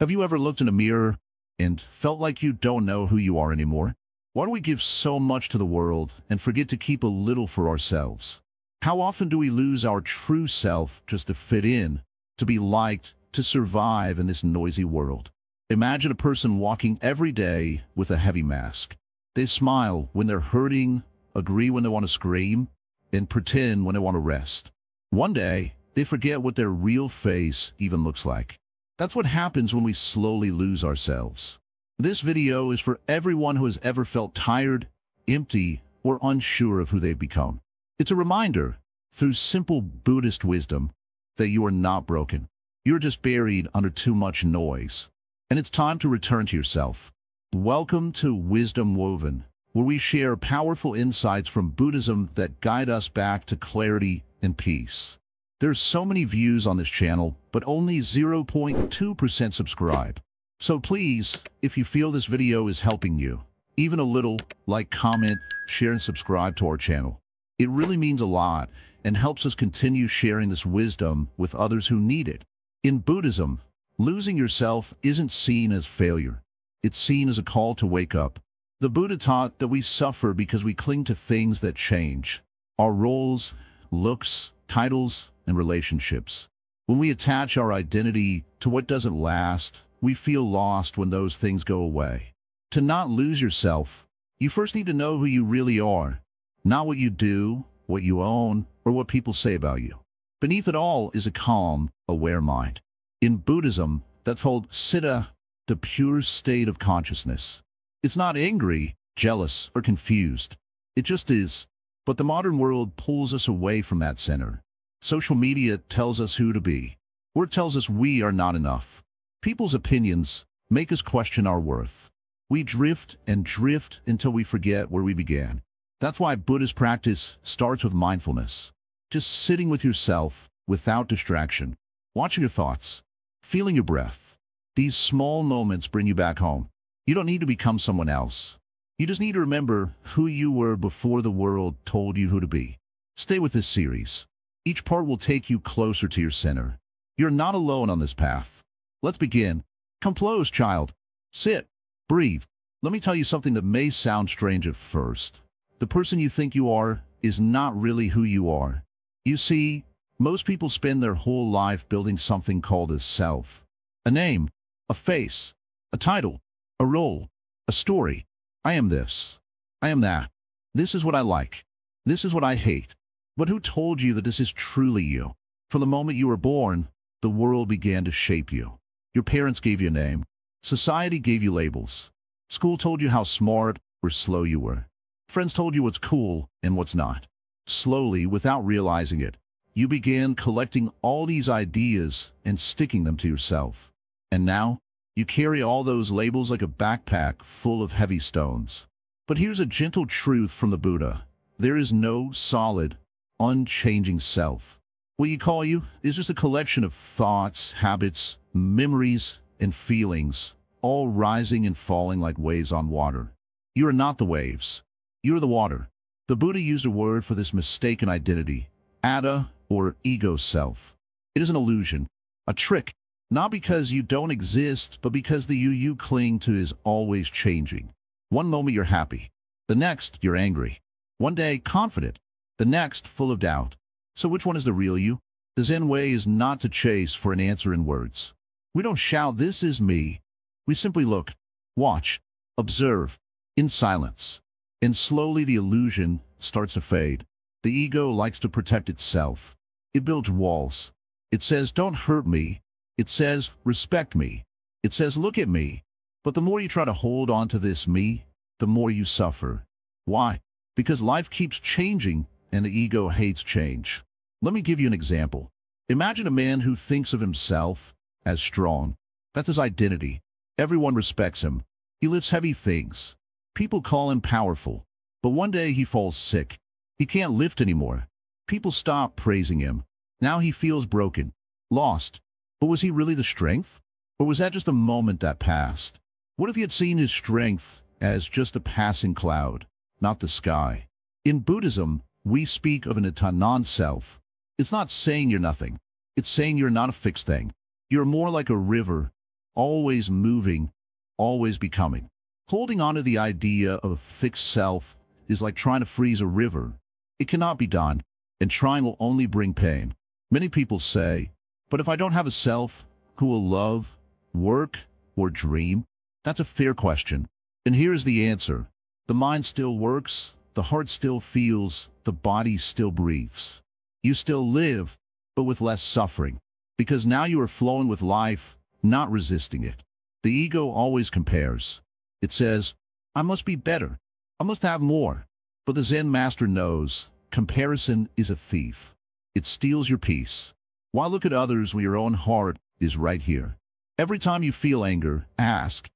Have you ever looked in a mirror and felt like you don't know who you are anymore? Why do we give so much to the world and forget to keep a little for ourselves? How often do we lose our true self just to fit in, to be liked, to survive in this noisy world? Imagine a person walking every day with a heavy mask. They smile when they're hurting, agree when they want to scream, and pretend when they want to rest. One day, they forget what their real face even looks like. That's what happens when we slowly lose ourselves. This video is for everyone who has ever felt tired, empty, or unsure of who they've become. It's a reminder, through simple Buddhist wisdom, that you are not broken. You're just buried under too much noise. And it's time to return to yourself. Welcome to Wisdom Woven, where we share powerful insights from Buddhism that guide us back to clarity and peace. There's so many views on this channel, but only 0.2% subscribe. So please, if you feel this video is helping you, even a little, like, comment, share, and subscribe to our channel. It really means a lot and helps us continue sharing this wisdom with others who need it. In Buddhism, losing yourself isn't seen as failure. It's seen as a call to wake up. The Buddha taught that we suffer because we cling to things that change. Our roles, looks, titles, and relationships. When we attach our identity to what doesn't last, we feel lost when those things go away. To not lose yourself, you first need to know who you really are, not what you do, what you own, or what people say about you. Beneath it all is a calm, aware mind. In Buddhism, that's called citta, the pure state of consciousness. It's not angry, jealous, or confused. It just is. But the modern world pulls us away from that center. Social media tells us who to be, or it tells us we are not enough. People's opinions make us question our worth. We drift and drift until we forget where we began. That's why Buddhist practice starts with mindfulness. Just sitting with yourself without distraction, watching your thoughts, feeling your breath. These small moments bring you back home. You don't need to become someone else. You just need to remember who you were before the world told you who to be. Stay with this series. Each part will take you closer to your center. You're not alone on this path. Let's begin. Come close, child. Sit. Breathe. Let me tell you something that may sound strange at first. The person you think you are is not really who you are. You see, most people spend their whole life building something called a self. A name, a face, a title, a role, a story. I am this. I am that. This is what I like. This is what I hate. But who told you that this is truly you? From the moment you were born, the world began to shape you. Your parents gave you a name. Society gave you labels. School told you how smart or slow you were. Friends told you what's cool and what's not. Slowly, without realizing it, you began collecting all these ideas and sticking them to yourself. And now, you carry all those labels like a backpack full of heavy stones. But here's a gentle truth from the Buddha. There is no solid, unchanging self. What you call you is just a collection of thoughts, habits, memories, and feelings, all rising and falling like waves on water. You are not the waves. You are the water. The Buddha used a word for this mistaken identity, atta, or ego self. It is an illusion, a trick, not because you don't exist, but because the you cling to is always changing. One moment you're happy. The next, you're angry. One day, confident. The next, full of doubt. So which one is the real you? The Zen way is not to chase for an answer in words. We don't shout, "This is me." We simply look, watch, observe, in silence. And slowly the illusion starts to fade. The ego likes to protect itself. It builds walls. It says, "Don't hurt me." It says, "Respect me." It says, "Look at me." But the more you try to hold on to this me, the more you suffer. Why? Because life keeps changing, and the ego hates change. Let me give you an example. Imagine a man who thinks of himself as strong. That's his identity. Everyone respects him. He lifts heavy things. People call him powerful. But one day he falls sick. He can't lift anymore. People stop praising him. Now he feels broken, lost. But was he really the strength? Or was that just a moment that passed? What if he had seen his strength as just a passing cloud, not the sky? In Buddhism, we speak of an non-self. It's not saying you're nothing. It's saying you're not a fixed thing. You're more like a river, always moving, always becoming. Holding on to the idea of a fixed self is like trying to freeze a river. It cannot be done, and trying will only bring pain. Many people say, but if I don't have a self, who will love, work, or dream? That's a fair question. And here's the answer. The mind still works, the heart still feels, the body still breathes. You still live, but with less suffering. Because now you are flowing with life, not resisting it. The ego always compares. It says, I must be better. I must have more. But the Zen Master knows, comparison is a thief. It steals your peace. Why look at others when your own heart is right here? Every time you feel anger, ask,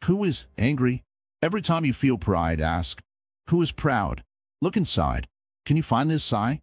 who is angry? Every time you feel pride, ask, who is proud? Look inside. Can you find this sigh?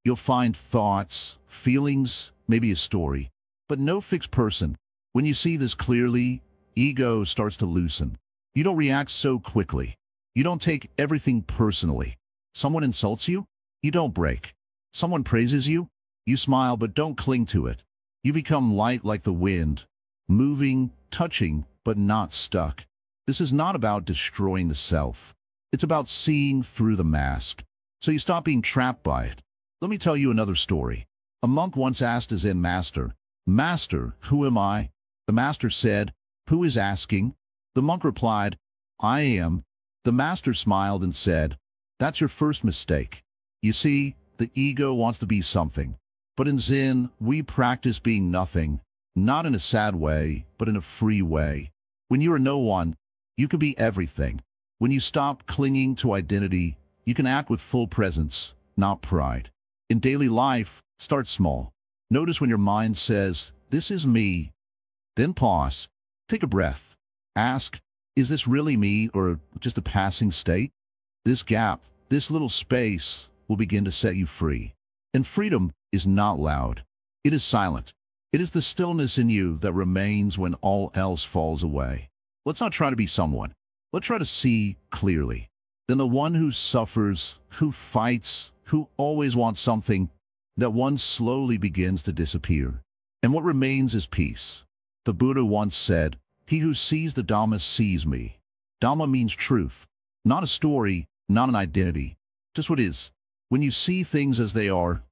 You'll find thoughts, feelings, maybe a story, but no fixed person. When you see this clearly, ego starts to loosen. You don't react so quickly. You don't take everything personally. Someone insults you? You don't break. Someone praises you? You smile but don't cling to it. You become light like the wind, moving, touching, but not stuck. This is not about destroying the self. It's about seeing through the mask, so you stop being trapped by it. Let me tell you another story. A monk once asked a Zen master, Master, who am I? The master said, who is asking? The monk replied, I am. The master smiled and said, that's your first mistake. You see, the ego wants to be something. But in Zen, we practice being nothing, not in a sad way, but in a free way. When you are no one, you can be everything. When you stop clinging to identity, you can act with full presence, not pride. In daily life, start small. Notice when your mind says, this is me. Then pause. Take a breath. Ask, is this really me or just a passing state? This gap, this little space, will begin to set you free. And freedom is not loud. It is silent. It is the stillness in you that remains when all else falls away. Let's not try to be someone. Let's try to see clearly. Then the one who suffers, who fights, who always wants something, that one slowly begins to disappear. And what remains is peace. The Buddha once said, he who sees the Dhamma sees me. Dhamma means truth, not a story, not an identity, just what is. When you see things as they are,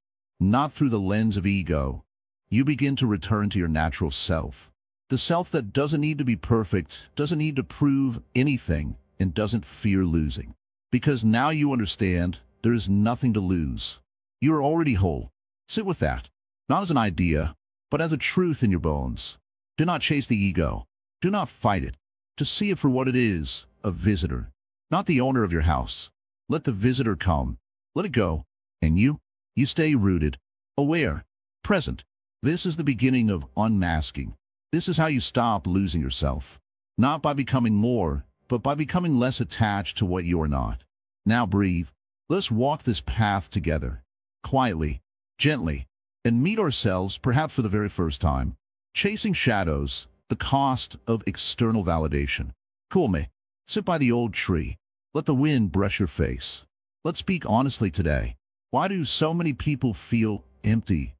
not through the lens of ego, you begin to return to your natural self. The self that doesn't need to be perfect, doesn't need to prove anything, and doesn't fear losing. Because now you understand, there is nothing to lose. You are already whole. Sit with that, not as an idea, but as a truth in your bones. Do not chase the ego. Do not fight it. Just see it for what it is, a visitor, not the owner of your house. Let the visitor come. Let it go. And you stay rooted, aware, present. This is the beginning of unmasking. This is how you stop losing yourself. Not by becoming more, but by becoming less attached to what you are not. Now breathe. Let's walk this path together. Quietly, gently, and meet ourselves perhaps for the very first time. Chasing shadows, the cost of external validation. Cool me. Sit by the old tree. Let the wind brush your face. Let's speak honestly today. Why do so many people feel empty,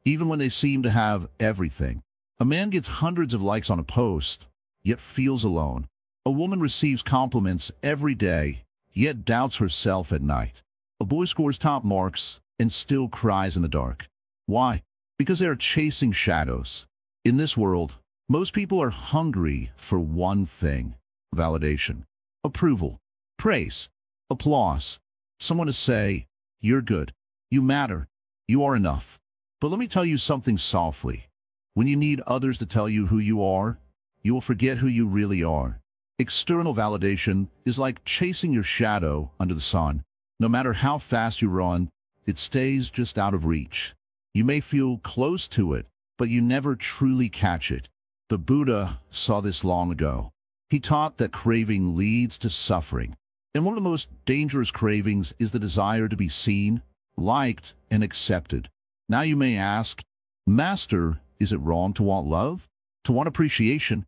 even when they seem to have everything? A man gets hundreds of likes on a post, yet feels alone. A woman receives compliments every day, yet doubts herself at night. A boy scores top marks and still cries in the dark. Why? Because they are chasing shadows. In this world, most people are hungry for one thing: validation, approval, praise, applause. Someone to say, you're good, you matter, you are enough. But let me tell you something softly. When you need others to tell you who you are, you will forget who you really are. External validation is like chasing your shadow under the sun. No matter how fast you run, it stays just out of reach. You may feel close to it, but you never truly catch it. The Buddha saw this long ago. He taught that craving leads to suffering. And one of the most dangerous cravings is the desire to be seen, liked, and accepted. Now you may ask, Master, is it wrong to want love? To want appreciation?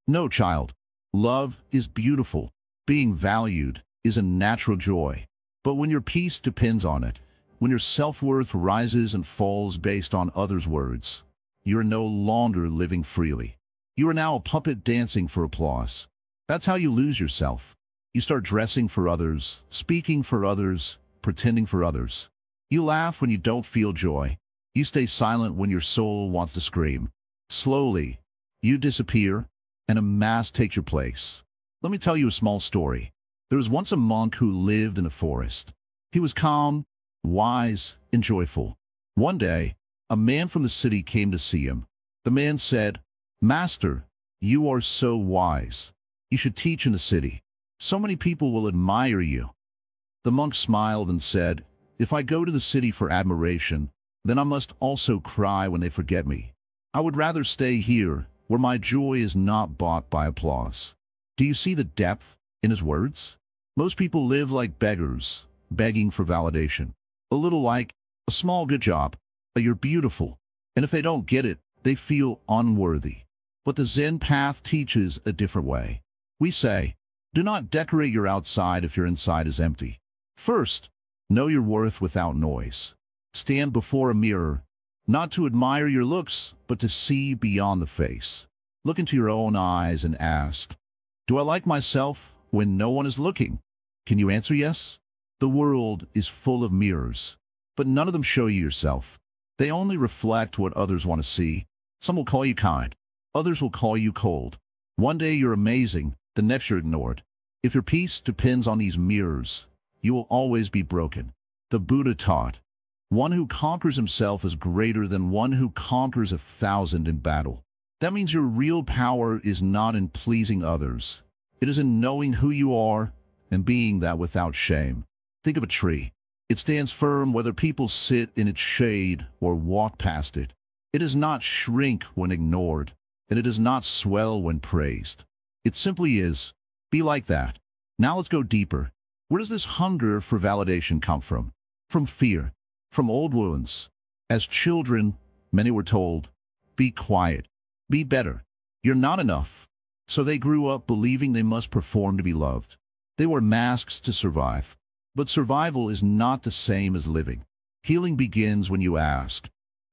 No, child. Love is beautiful. Being valued is a natural joy. But when your peace depends on it, when your self-worth rises and falls based on others' words, you're no longer living freely. You are now a puppet dancing for applause. That's how you lose yourself. You start dressing for others, speaking for others, pretending for others. You laugh when you don't feel joy. You stay silent when your soul wants to scream. Slowly, you disappear, and a mask takes your place. Let me tell you a small story. There was once a monk who lived in a forest. He was calm, wise, and joyful. One day, a man from the city came to see him. The man said, "Master, you are so wise. You should teach in the city. So many people will admire you." The monk smiled and said, "If I go to the city for admiration, then I must also cry when they forget me. I would rather stay here, where my joy is not bought by applause." Do you see the depth in his words? Most people live like beggars, begging for validation. A little like, a small good job, a "you're beautiful," and if they don't get it, they feel unworthy. But the Zen path teaches a different way. We say, do not decorate your outside if your inside is empty. First, know your worth without noise. Stand before a mirror, not to admire your looks, but to see beyond the face. Look into your own eyes and ask, do I like myself when no one is looking? Can you answer yes? The world is full of mirrors, but none of them show you yourself. They only reflect what others want to see. Some will call you kind. Others will call you cold. One day you're amazing, the next you're ignored. If your peace depends on these mirrors, you will always be broken. The Buddha taught, one who conquers himself is greater than one who conquers 1,000 in battle. That means your real power is not in pleasing others. It is in knowing who you are and being that without shame. Think of a tree. It stands firm whether people sit in its shade or walk past it. It does not shrink when ignored, and it does not swell when praised. It simply is. Be like that. Now let's go deeper. Where does this hunger for validation come from? From fear, from old wounds. As children, many were told, be quiet, be better, you're not enough. So they grew up believing they must perform to be loved. They wore masks to survive. But survival is not the same as living. Healing begins when you ask,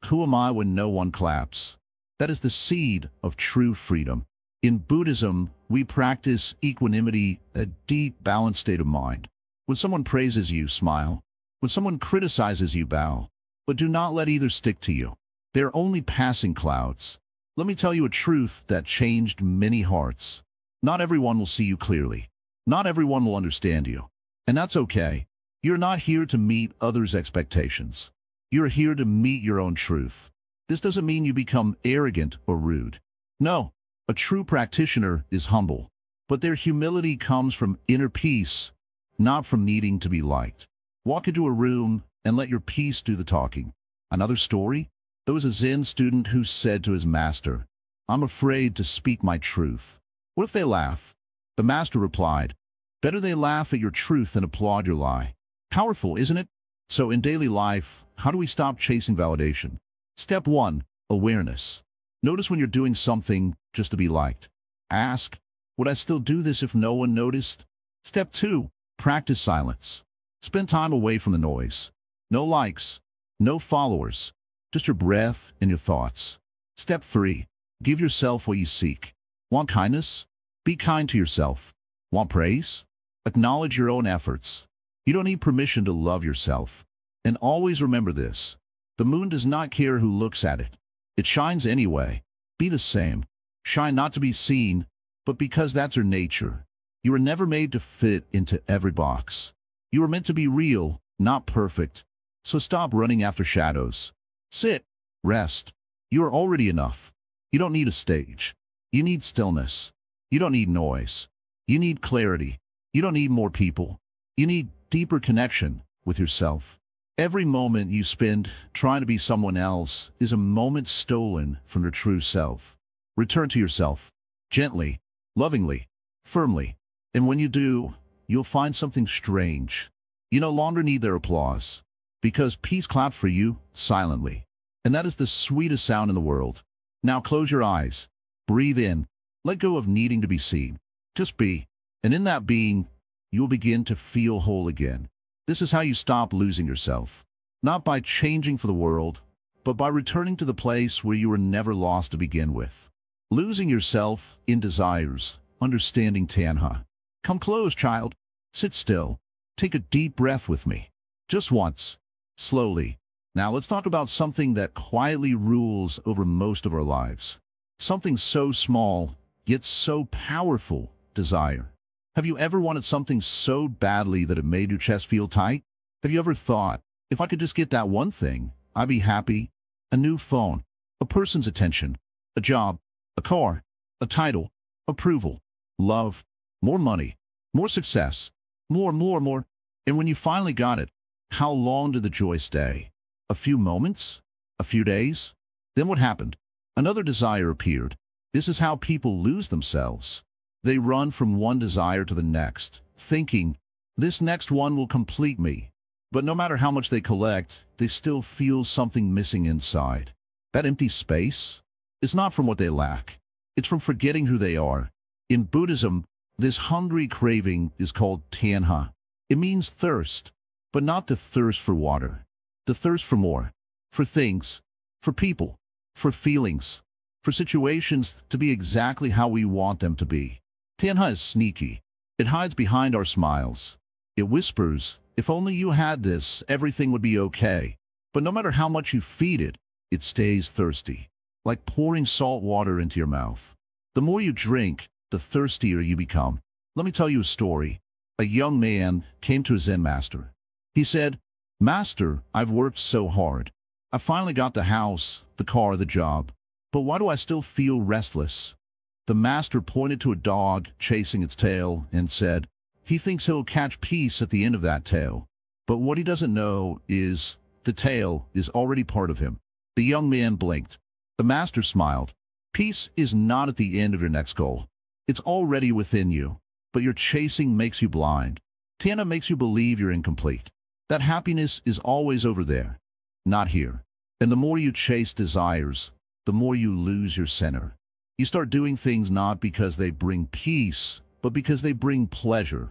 who am I when no one claps? That is the seed of true freedom. In Buddhism, we practice equanimity, a deep, balanced state of mind. When someone praises you, smile. When someone criticizes you, bow. But do not let either stick to you. They are only passing clouds. Let me tell you a truth that changed many hearts. Not everyone will see you clearly. Not everyone will understand you. And that's okay. You're not here to meet others' expectations. You're here to meet your own truth. This doesn't mean you become arrogant or rude. No, a true practitioner is humble. But their humility comes from inner peace, not from needing to be liked. Walk into a room and let your peace do the talking. Another story? There was a Zen student who said to his master, I'm afraid to speak my truth. What if they laugh? The master replied, better they laugh at your truth than applaud your lie. Powerful, isn't it? So in daily life, how do we stop chasing validation? Step 1, awareness. Notice when you're doing something just to be liked. Ask, would I still do this if no one noticed? Step 2, practice silence. Spend time away from the noise. No likes, no followers, just your breath and your thoughts. Step 3, give yourself what you seek. Want kindness? Be kind to yourself. Want praise? Acknowledge your own efforts. You don't need permission to love yourself. And always remember this. The moon does not care who looks at it. It shines anyway. Be the same. Shine not to be seen, but because that's your nature. You were never made to fit into every box. You were meant to be real, not perfect. So stop running after shadows. Sit. Rest. You are already enough. You don't need a stage. You need stillness. You don't need noise. You need clarity. You don't need more people. You need deeper connection with yourself. Every moment you spend trying to be someone else is a moment stolen from your true self. Return to yourself, gently, lovingly, firmly. And when you do, you'll find something strange. You no longer need their applause, because peace clapped for you silently. And that is the sweetest sound in the world. Now close your eyes, breathe in, let go of needing to be seen. Just be. And in that being, you'll begin to feel whole again. This is how you stop losing yourself. Not by changing for the world, but by returning to the place where you were never lost to begin with. Losing yourself in desires, understanding Tanha. Come close, child. Sit still. Take a deep breath with me. Just once. Slowly. Now let's talk about something that quietly rules over most of our lives. Something so small, yet so powerful, desire. Have you ever wanted something so badly that it made your chest feel tight? Have you ever thought, if I could just get that one thing, I'd be happy? A new phone, a person's attention, a job, a car, a title, approval, love, more money, more success, more. And when you finally got it, how long did the joy stay? A few moments? A few days? Then what happened? Another desire appeared. This is how people lose themselves. They run from one desire to the next, thinking, this next one will complete me. But no matter how much they collect, they still feel something missing inside. That empty space is not from what they lack. It's from forgetting who they are. In Buddhism, this hungry craving is called tanha. It means thirst, but not the thirst for water. The thirst for more, for things, for people, for feelings, for situations to be exactly how we want them to be. Tanha is sneaky. It hides behind our smiles. It whispers, if only you had this, everything would be okay. But no matter how much you feed it, it stays thirsty, like pouring salt water into your mouth. The more you drink, the thirstier you become. Let me tell you a story. A young man came to a Zen Master. He said, Master, I've worked so hard. I finally got the house, the car, the job. But why do I still feel restless? The Master pointed to a dog chasing its tail and said, he thinks he'll catch peace at the end of that tail. But what he doesn't know is the tail is already part of him. The young man blinked. The Master smiled. Peace is not at the end of your next goal. It's already within you, but your chasing makes you blind. Tanha makes you believe you're incomplete. That happiness is always over there, not here. And the more you chase desires, the more you lose your center. You start doing things not because they bring peace, but because they bring pleasure.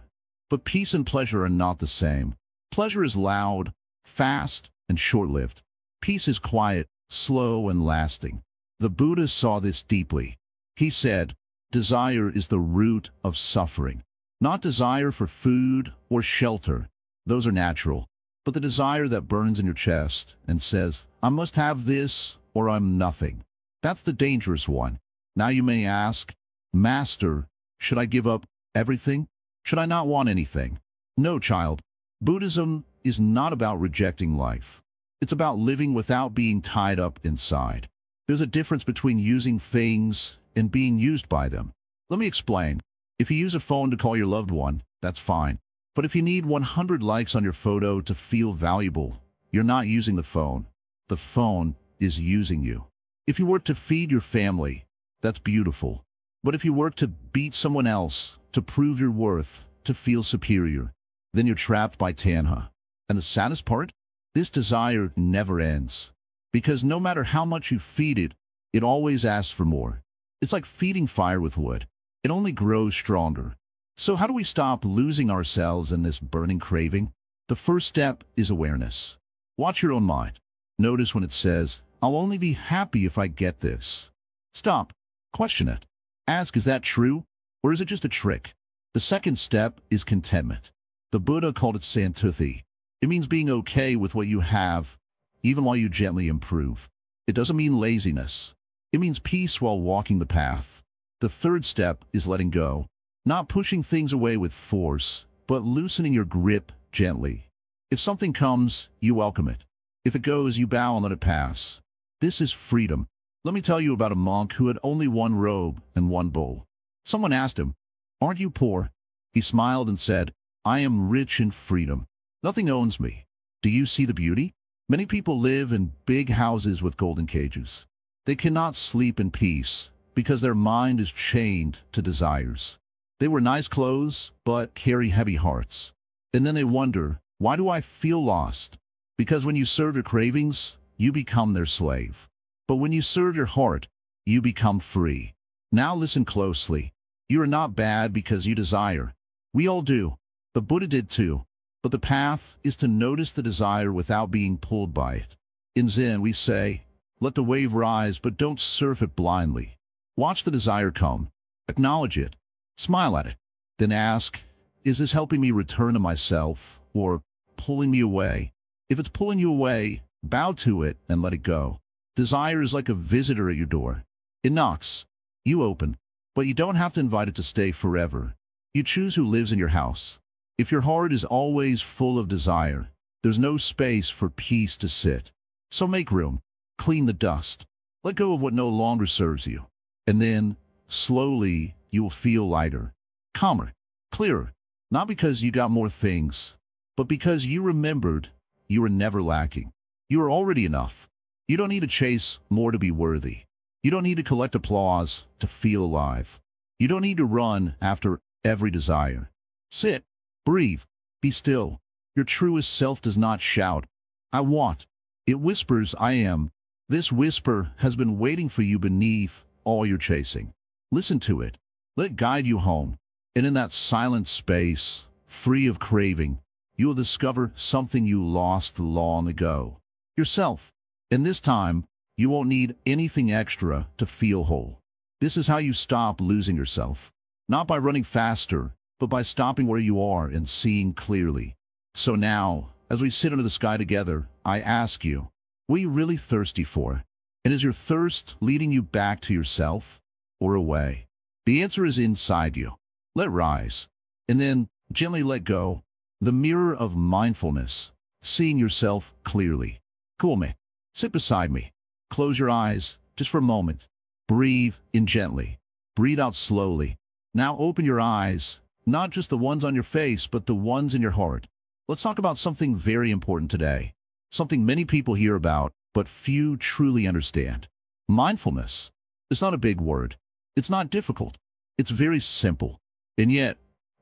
But peace and pleasure are not the same. Pleasure is loud, fast, and short-lived. Peace is quiet, slow, and lasting. The Buddha saw this deeply. He said, desire is the root of suffering. Not desire for food or shelter. Those are natural. But the desire that burns in your chest and says, I must have this or I'm nothing. That's the dangerous one. Now you may ask, Master, should I give up everything? Should I not want anything? No, child. Buddhism is not about rejecting life. It's about living without being tied up inside. There's a difference between using things and being used by them. Let me explain. If you use a phone to call your loved one, that's fine. But if you need 100 likes on your photo to feel valuable, you're not using the phone. The phone is using you. If you work to feed your family, that's beautiful. But if you work to beat someone else, to prove your worth, to feel superior, then you're trapped by tanha. And the saddest part? This desire never ends. Because no matter how much you feed it, it always asks for more. It's like feeding fire with wood. It only grows stronger. So how do we stop losing ourselves in this burning craving? The first step is awareness. Watch your own mind. Notice when it says, I'll only be happy if I get this. Stop. Question it. Ask, is that true? Or is it just a trick? The second step is contentment. The Buddha called it santuthi. It means being okay with what you have, even while you gently improve. It doesn't mean laziness. It means peace while walking the path. The third step is letting go. Not pushing things away with force, but loosening your grip gently. If something comes, you welcome it. If it goes, you bow and let it pass. This is freedom. Let me tell you about a monk who had only one robe and one bowl. Someone asked him, aren't you poor? He smiled and said, I am rich in freedom. Nothing owns me. Do you see the beauty? Many people live in big houses with golden cages. They cannot sleep in peace because their mind is chained to desires. They wear nice clothes, but carry heavy hearts. And then they wonder, why do I feel lost? Because when you serve your cravings, you become their slave. But when you serve your heart, you become free. Now listen closely. You are not bad because you desire. We all do. The Buddha did too. But the path is to notice the desire without being pulled by it. In Zen, we say, let the wave rise, but don't surf it blindly. Watch the desire come. Acknowledge it. Smile at it. Then ask, is this helping me return to myself or pulling me away? If it's pulling you away, bow to it and let it go. Desire is like a visitor at your door. It knocks. You open. But you don't have to invite it to stay forever. You choose who lives in your house. If your heart is always full of desire, there's no space for peace to sit. So make room. Clean the dust. Let go of what no longer serves you. And then, slowly, you will feel lighter, calmer, clearer. Not because you got more things, but because you remembered you were never lacking. You are already enough. You don't need to chase more to be worthy. You don't need to collect applause to feel alive. You don't need to run after every desire. Sit, breathe, be still. Your truest self does not shout, I want. It whispers, I am. This whisper has been waiting for you beneath all you're chasing. Listen to it. Let it guide you home. And in that silent space, free of craving, you will discover something you lost long ago. Yourself. And this time, you won't need anything extra to feel whole. This is how you stop losing yourself. Not by running faster, but by stopping where you are and seeing clearly. So now, as we sit under the sky together, I ask you, what are you really thirsty for? And is your thirst leading you back to yourself or away? The answer is inside you. Let it rise, and then gently let go. The mirror of mindfulness, seeing yourself clearly. Cool me. Sit beside me. Close your eyes, just for a moment. Breathe in gently. Breathe out slowly. Now open your eyes, not just the ones on your face, but the ones in your heart. Let's talk about something very important today. Something many people hear about, but few truly understand. Mindfulness. It's not a big word. It's not difficult. It's very simple. And yet,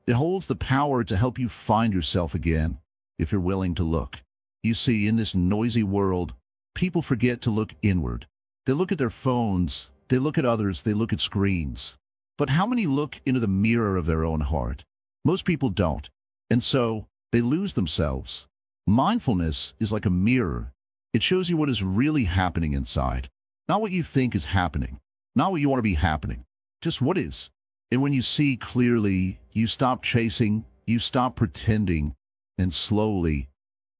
it holds the power to help you find yourself again, if you're willing to look. You see, in this noisy world, people forget to look inward. They look at their phones, they look at others, they look at screens. But how many look into the mirror of their own heart? Most people don't. And so, they lose themselves. Mindfulness is like a mirror. It shows you what is really happening inside. Not what you think is happening. Not what you want to be happening. Just what is. And when you see clearly, you stop chasing, you stop pretending, and slowly,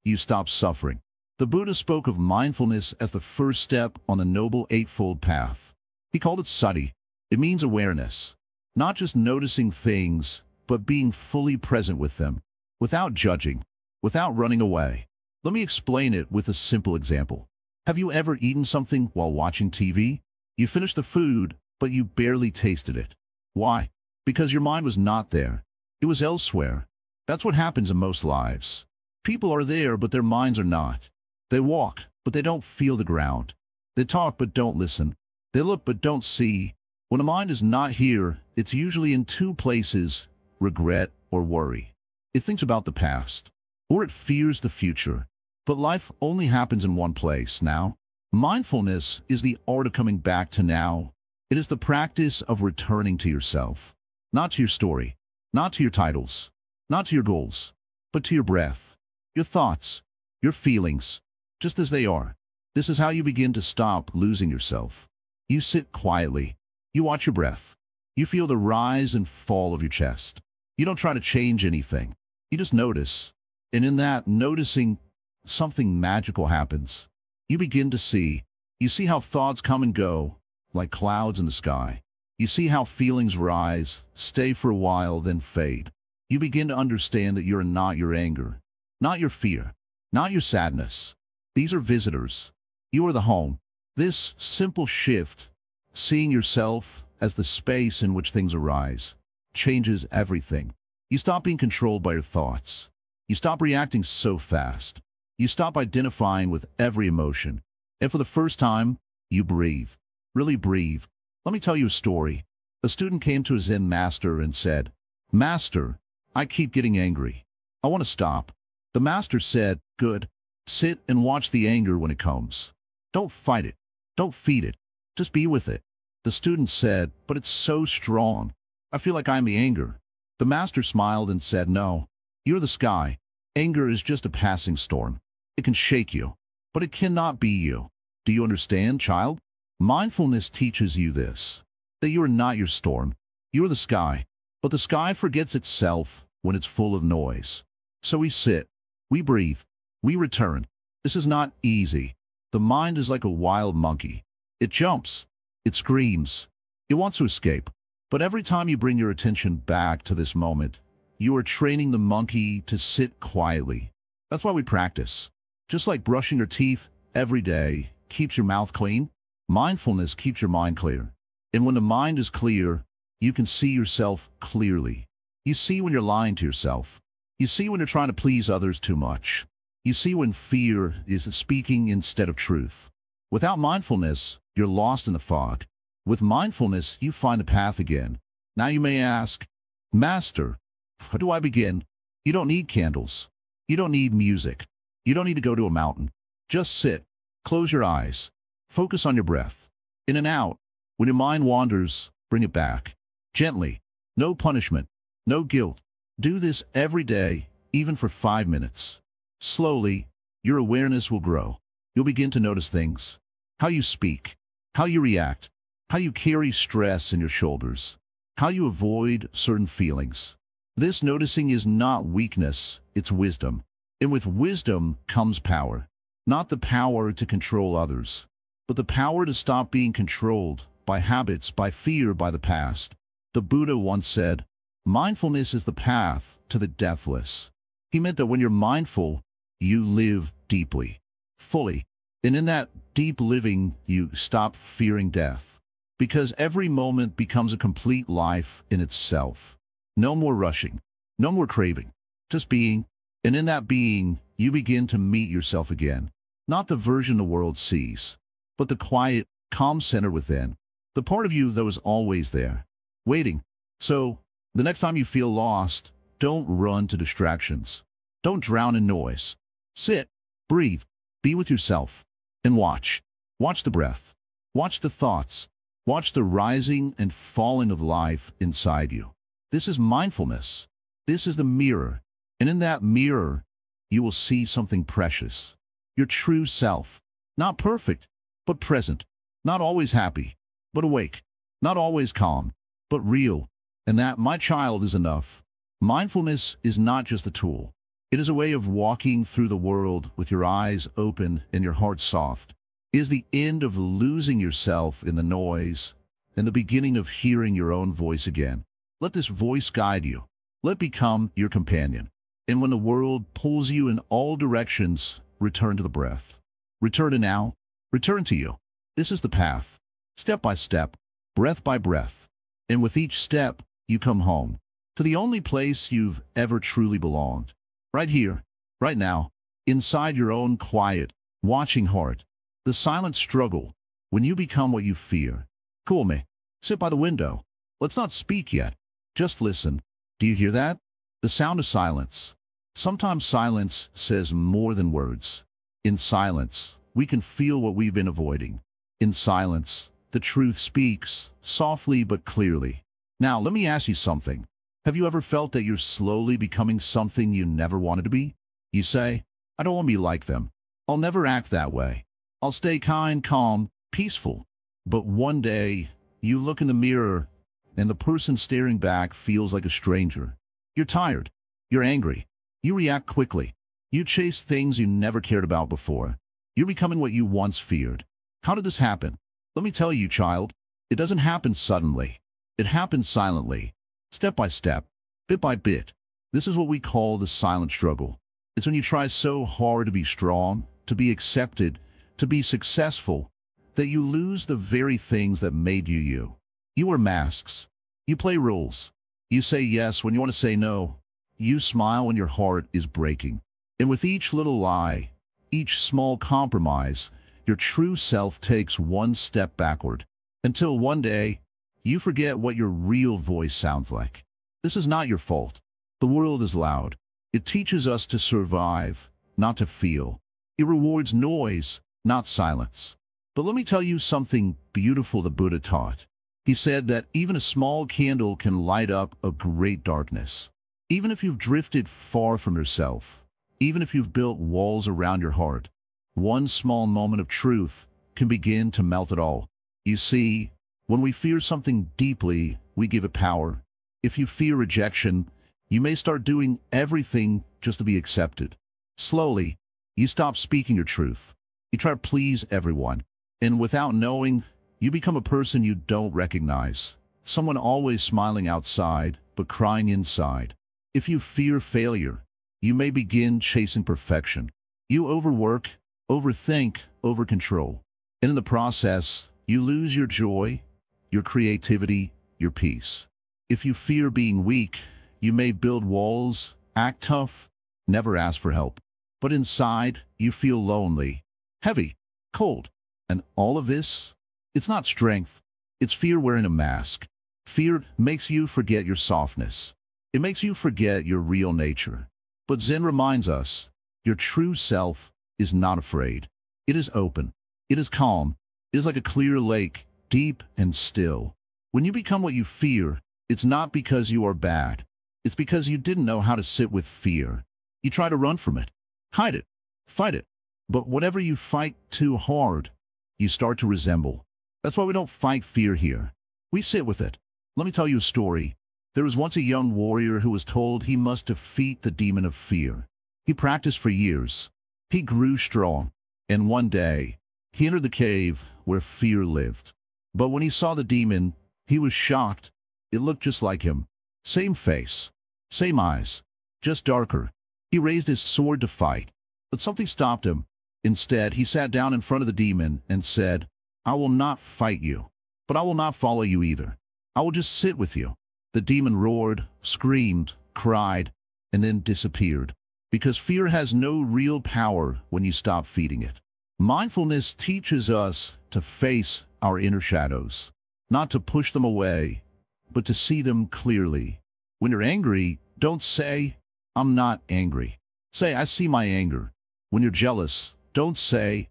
you stop suffering. The Buddha spoke of mindfulness as the first step on the Noble Eightfold Path. He called it sati. It means awareness. Not just noticing things, but being fully present with them, without judging, without running away. Let me explain it with a simple example. Have you ever eaten something while watching TV? You finished the food, but you barely tasted it. Why? Because your mind was not there. It was elsewhere. That's what happens in most lives. People are there, but their minds are not. They walk, but they don't feel the ground. They talk, but don't listen. They look, but don't see. When a mind is not here, it's usually in two places, regret or worry. It thinks about the past, or it fears the future. But life only happens in one place, now. Mindfulness is the art of coming back to now. It is the practice of returning to yourself. Not to your story, not to your titles, not to your goals, but to your breath, your thoughts, your feelings, just as they are. This is how you begin to stop losing yourself. You sit quietly. You watch your breath. You feel the rise and fall of your chest. You don't try to change anything. You just notice. And in that noticing, something magical happens. You begin to see. You see how thoughts come and go, like clouds in the sky. You see how feelings rise, stay for a while, then fade. You begin to understand that you're not your anger, not your fear, not your sadness. These are visitors. You are the home. This simple shift, seeing yourself as the space in which things arise, changes everything. You stop being controlled by your thoughts. You stop reacting so fast. You stop identifying with every emotion. And for the first time, you breathe. Really breathe. Let me tell you a story. A student came to a Zen Master and said, "Master, I keep getting angry. I want to stop." The Master said, "Good. Sit and watch the anger when it comes. Don't fight it. Don't feed it. Just be with it." The student said, "But it's so strong. I feel like I'm the anger." The Master smiled and said, "No, you're the sky. Anger is just a passing storm. It can shake you, but it cannot be you. Do you understand, child? Mindfulness teaches you this. that you are not your storm. You are the sky, but the sky forgets itself when it's full of noise. So we sit, we breathe, we return. This is not easy. The mind is like a wild monkey. It jumps, it screams, it wants to escape. But every time you bring your attention back to this moment, you are training the monkey to sit quietly. That's why we practice. Just like brushing your teeth every day keeps your mouth clean, mindfulness keeps your mind clear. And when the mind is clear, you can see yourself clearly. You see when you're lying to yourself. You see when you're trying to please others too much. You see when fear is speaking instead of truth. Without mindfulness, you're lost in the fog. With mindfulness, you find the path again. Now you may ask, Master, how do I begin? You don't need candles. You don't need music. You don't need to go to a mountain. Just sit. Close your eyes. Focus on your breath. In and out. When your mind wanders, bring it back. Gently. No punishment. No guilt. Do this every day, even for 5 minutes. Slowly, your awareness will grow. You'll begin to notice things. How you speak. How you react. How you carry stress in your shoulders. How you avoid certain feelings. This noticing is not weakness, it's wisdom. And with wisdom comes power. Not the power to control others, but the power to stop being controlled by habits, by fear, by the past. The Buddha once said, mindfulness is the path to the deathless. He meant that when you're mindful, you live deeply, fully. And in that deep living, you stop fearing death. Because every moment becomes a complete life in itself. No more rushing, no more craving, just being. And in that being, you begin to meet yourself again. Not the version the world sees, but the quiet, calm center within. The part of you that was always there, waiting. So, the next time you feel lost, don't run to distractions. Don't drown in noise. Sit, breathe, be with yourself, and watch. Watch the breath. Watch the thoughts. Watch the rising and falling of life inside you. This is mindfulness. This is the mirror. And in that mirror, you will see something precious. Your true self. Not perfect, but present. Not always happy, but awake. Not always calm, but real. And that, my child, is enough. Mindfulness is not just a tool. It is a way of walking through the world with your eyes open and your heart soft. It is the end of losing yourself in the noise and the beginning of hearing your own voice again. Let this voice guide you. Let it become your companion. And when the world pulls you in all directions, return to the breath. Return to now. Return to you. This is the path. Step by step, breath by breath. And with each step, you come home. To the only place you've ever truly belonged. Right here, right now, inside your own quiet, watching heart. The silent struggle, when you become what you fear. Cool me. Sit by the window. Let's not speak yet. Just listen. Do you hear that? The sound of silence. Sometimes silence says more than words. In silence, we can feel what we've been avoiding. In silence, the truth speaks, softly but clearly. Now, let me ask you something. Have you ever felt that you're slowly becoming something you never wanted to be? You say, I don't want to be like them. I'll never act that way. I'll stay kind, calm, peaceful. But one day, you look in the mirror, and the person staring back feels like a stranger. You're tired. You're angry. You react quickly. You chase things you never cared about before. You're becoming what you once feared. How did this happen? Let me tell you, child. It doesn't happen suddenly. It happens silently. Step by step. Bit by bit. This is what we call the silent struggle. It's when you try so hard to be strong, to be accepted, to be successful, that you lose the very things that made you you. You wear masks. You play roles. You say yes when you want to say no. You smile when your heart is breaking. And with each little lie, each small compromise, your true self takes one step backward. Until one day, you forget what your real voice sounds like. This is not your fault. The world is loud. It teaches us to survive, not to feel. It rewards noise, not silence. But let me tell you something beautiful the Buddha taught. He said that even a small candle can light up a great darkness. Even if you've drifted far from yourself, even if you've built walls around your heart, one small moment of truth can begin to melt it all. You see, When we fear something deeply, we give it power. If you fear rejection, you may start doing everything just to be accepted. Slowly, you stop speaking your truth. You try to please everyone. And without knowing, you become a person you don't recognize. Someone always smiling outside, but crying inside. If you fear failure, you may begin chasing perfection. You overwork, overthink, overcontrol. And in the process, you lose your joy, your creativity, your peace. If you fear being weak, you may build walls, act tough, never ask for help. But inside, you feel lonely, heavy, cold. And all of this, it's not strength. It's fear wearing a mask. Fear makes you forget your softness. It makes you forget your real nature. But Zen reminds us, your true self is not afraid. It is open. It is calm. It is like a clear lake, deep and still. When you become what you fear, it's not because you are bad. It's because you didn't know how to sit with fear. You try to run from it, hide it, fight it. But whatever you fight too hard, you start to resemble. That's why we don't fight fear here. We sit with it. Let me tell you a story. There was once a young warrior who was told he must defeat the demon of fear. He practiced for years. He grew strong. And one day, he entered the cave where fear lived. But when he saw the demon, he was shocked. It looked just like him. Same face, same eyes, just darker. He raised his sword to fight, but something stopped him. Instead, he sat down in front of the demon and said, "I will not fight you, but I will not follow you either. I will just sit with you." The demon roared, screamed, cried, and then disappeared. Because fear has no real power when you stop feeding it. Mindfulness teaches us to face our inner shadows, not to push them away, but to see them clearly. When you're angry, don't say, "I'm not angry." Say, "I see my anger." When you're jealous, don't say,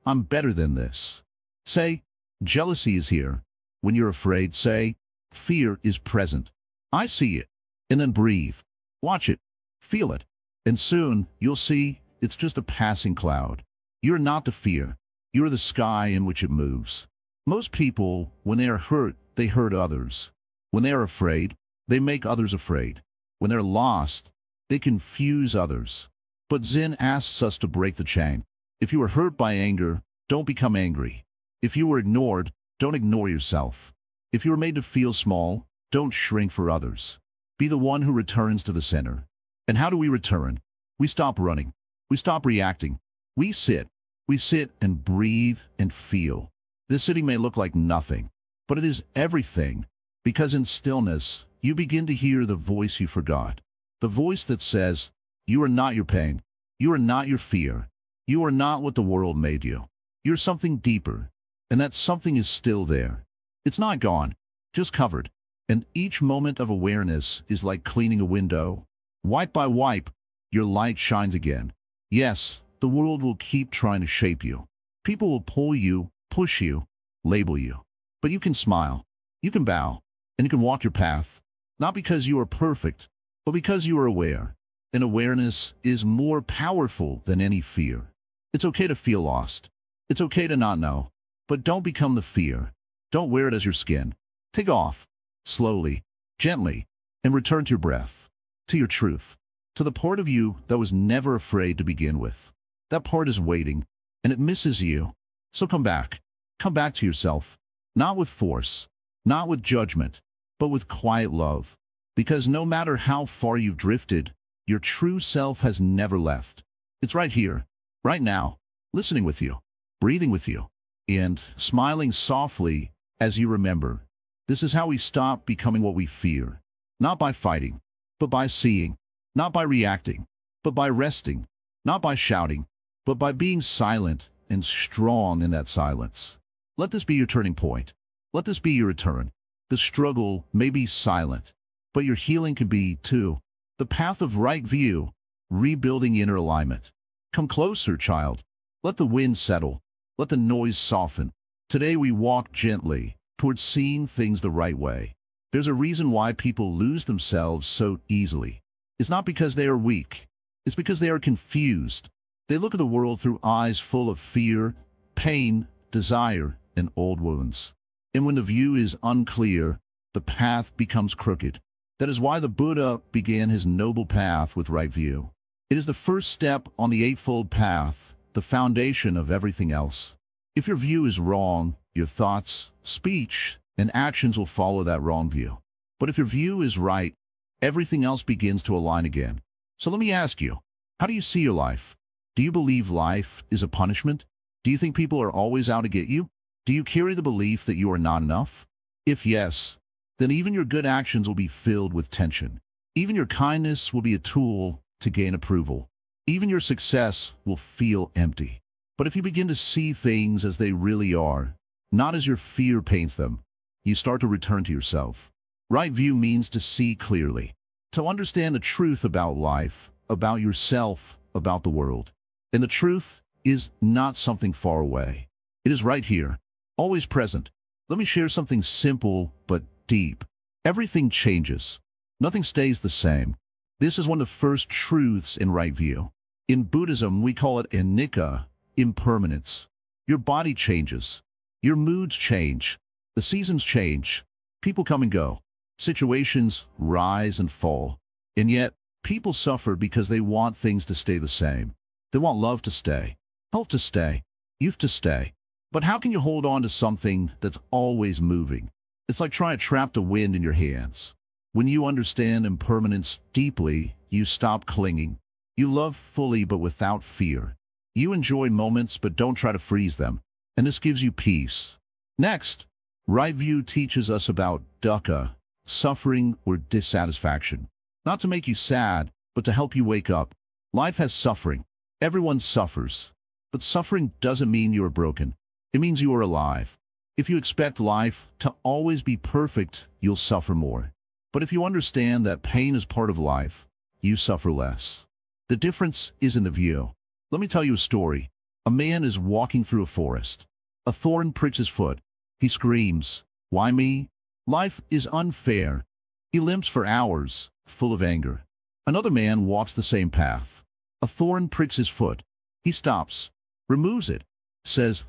"I'm better than this." Say, "Jealousy is here." When you're afraid, say, "Fear is present. I see it." And then breathe. Watch it. Feel it. And soon, you'll see it's just a passing cloud. You're not the fear. You're the sky in which it moves. Most people, when they are hurt, they hurt others. When they are afraid, they make others afraid. When they're lost, they confuse others. But Zen asks us to break the chain. If you are hurt by anger, don't become angry. If you were ignored, don't ignore yourself. If you are made to feel small, don't shrink for others. Be the one who returns to the center. And how do we return? We stop running. We stop reacting. We sit. We sit and breathe and feel. This sitting may look like nothing, but it is everything. Because in stillness, you begin to hear the voice you forgot. The voice that says, "You are not your pain. You are not your fear. You are not what the world made you. You're something deeper." And that something is still there. It's not gone, just covered. And each moment of awareness is like cleaning a window. Wipe by wipe, your light shines again. Yes, the world will keep trying to shape you. People will pull you, push you, label you. But you can smile, you can bow, and you can walk your path. Not because you are perfect, but because you are aware. And awareness is more powerful than any fear. It's okay to feel lost. It's okay to not know. But don't become the fear. Don't wear it as your skin. Take off, slowly, gently, and return to your breath, to your truth, to the part of you that was never afraid to begin with. That part is waiting, and it misses you. So come back. Come back to yourself. Not with force, not with judgment, but with quiet love. Because no matter how far you've drifted, your true self has never left. It's right here, right now, listening with you, breathing with you, and smiling softly as you remember. This is how we stop becoming what we fear. Not by fighting, but by seeing. Not by reacting, but by resting. Not by shouting, but by being silent and strong in that silence. Let this be your turning point. Let this be your return. The struggle may be silent, but your healing can be, too. The path of right view, rebuilding inner alignment. Come closer, child. Let the wind settle. Let the noise soften. Today we walk gently towards seeing things the right way. There's a reason why people lose themselves so easily. It's not because they are weak. It's because they are confused. They look at the world through eyes full of fear, pain, desire, and old wounds. And when the view is unclear, the path becomes crooked. That is why the Buddha began his noble path with right view. It is the first step on the Eightfold Path, the foundation of everything else. If your view is wrong, your thoughts, speech, and actions will follow that wrong view. But if your view is right, everything else begins to align again. So let me ask you, how do you see your life? Do you believe life is a punishment? Do you think people are always out to get you? Do you carry the belief that you are not enough? If yes, then even your good actions will be filled with tension. Even your kindness will be a tool to gain approval. Even your success will feel empty. But if you begin to see things as they really are, not as your fear paints them, you start to return to yourself. Right view means to see clearly, to understand the truth about life, about yourself, about the world. And the truth is not something far away. It is right here, always present. Let me share something simple but deep. Everything changes. Nothing stays the same. This is one of the first truths in right view. In Buddhism, we call it anicca, impermanence. Your body changes. Your moods change. The seasons change. People come and go. Situations rise and fall. And yet, people suffer because they want things to stay the same. They want love to stay, health to stay, youth to stay. But how can you hold on to something that's always moving? It's like trying to trap the wind in your hands. When you understand impermanence deeply, you stop clinging. You love fully but without fear. You enjoy moments but don't try to freeze them. And this gives you peace. Next, right view teaches us about dukkha, suffering or dissatisfaction. Not to make you sad, but to help you wake up. Life has suffering. Everyone suffers. But suffering doesn't mean you are broken. It means you are alive. If you expect life to always be perfect, you'll suffer more. But if you understand that pain is part of life, you suffer less. The difference is in the view. Let me tell you a story. A man is walking through a forest. A thorn pricks his foot. He screams, "Why me? Life is unfair." He limps for hours, full of anger. Another man walks the same path. A thorn pricks his foot. He stops, removes it, says,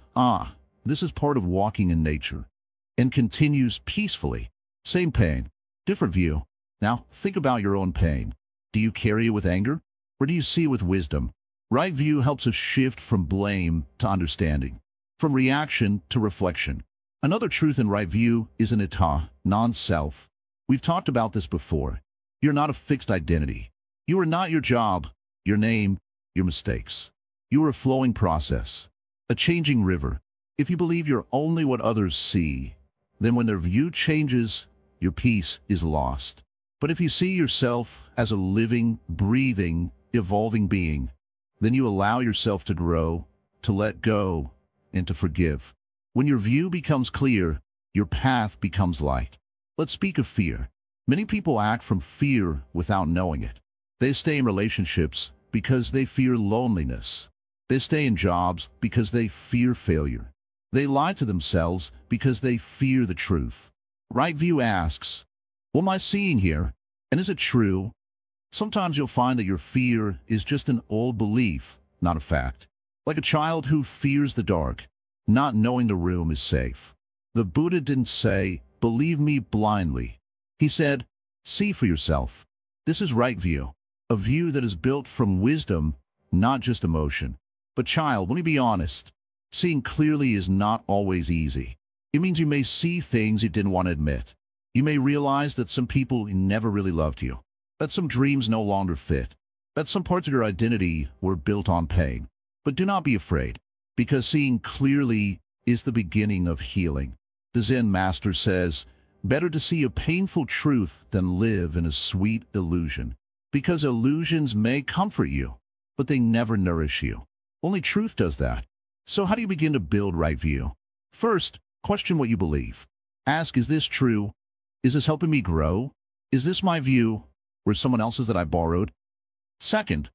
this is part of walking in nature, and continues peacefully. Same pain, different view. Now, think about your own pain. Do you carry it with anger, or do you see it with wisdom? Right view helps us shift from blame to understanding, from reaction to reflection. Another truth in right view is anatta, non-self. We've talked about this before. You're not a fixed identity. You are not your job, your name, your mistakes. You are a flowing process, a changing river. If you believe you're only what others see, then when their view changes, your peace is lost. But if you see yourself as a living, breathing, evolving being, then you allow yourself to grow, to let go, and to forgive. When your view becomes clear, your path becomes light. Let's speak of fear. Many people act from fear without knowing it. They stay in relationships because they fear loneliness. They stay in jobs because they fear failure. They lie to themselves because they fear the truth. Right view asks, what am I seeing here? And is it true? Sometimes you'll find that your fear is just an old belief, not a fact. Like a child who fears the dark, not knowing the room is safe. The Buddha didn't say, believe me blindly. He said, see for yourself. This is right view, a view that is built from wisdom, not just emotion. But child, let me be honest, seeing clearly is not always easy. It means you may see things you didn't want to admit. You may realize that some people never really loved you, that some dreams no longer fit, that some parts of your identity were built on pain. But do not be afraid, because seeing clearly is the beginning of healing. The Zen Master says, better to see a painful truth than live in a sweet illusion, because illusions may comfort you, but they never nourish you. Only truth does that. So how do you begin to build right view? First, question what you believe. Ask, is this true? Is this helping me grow? Is this my view, or someone else's that I borrowed? Second,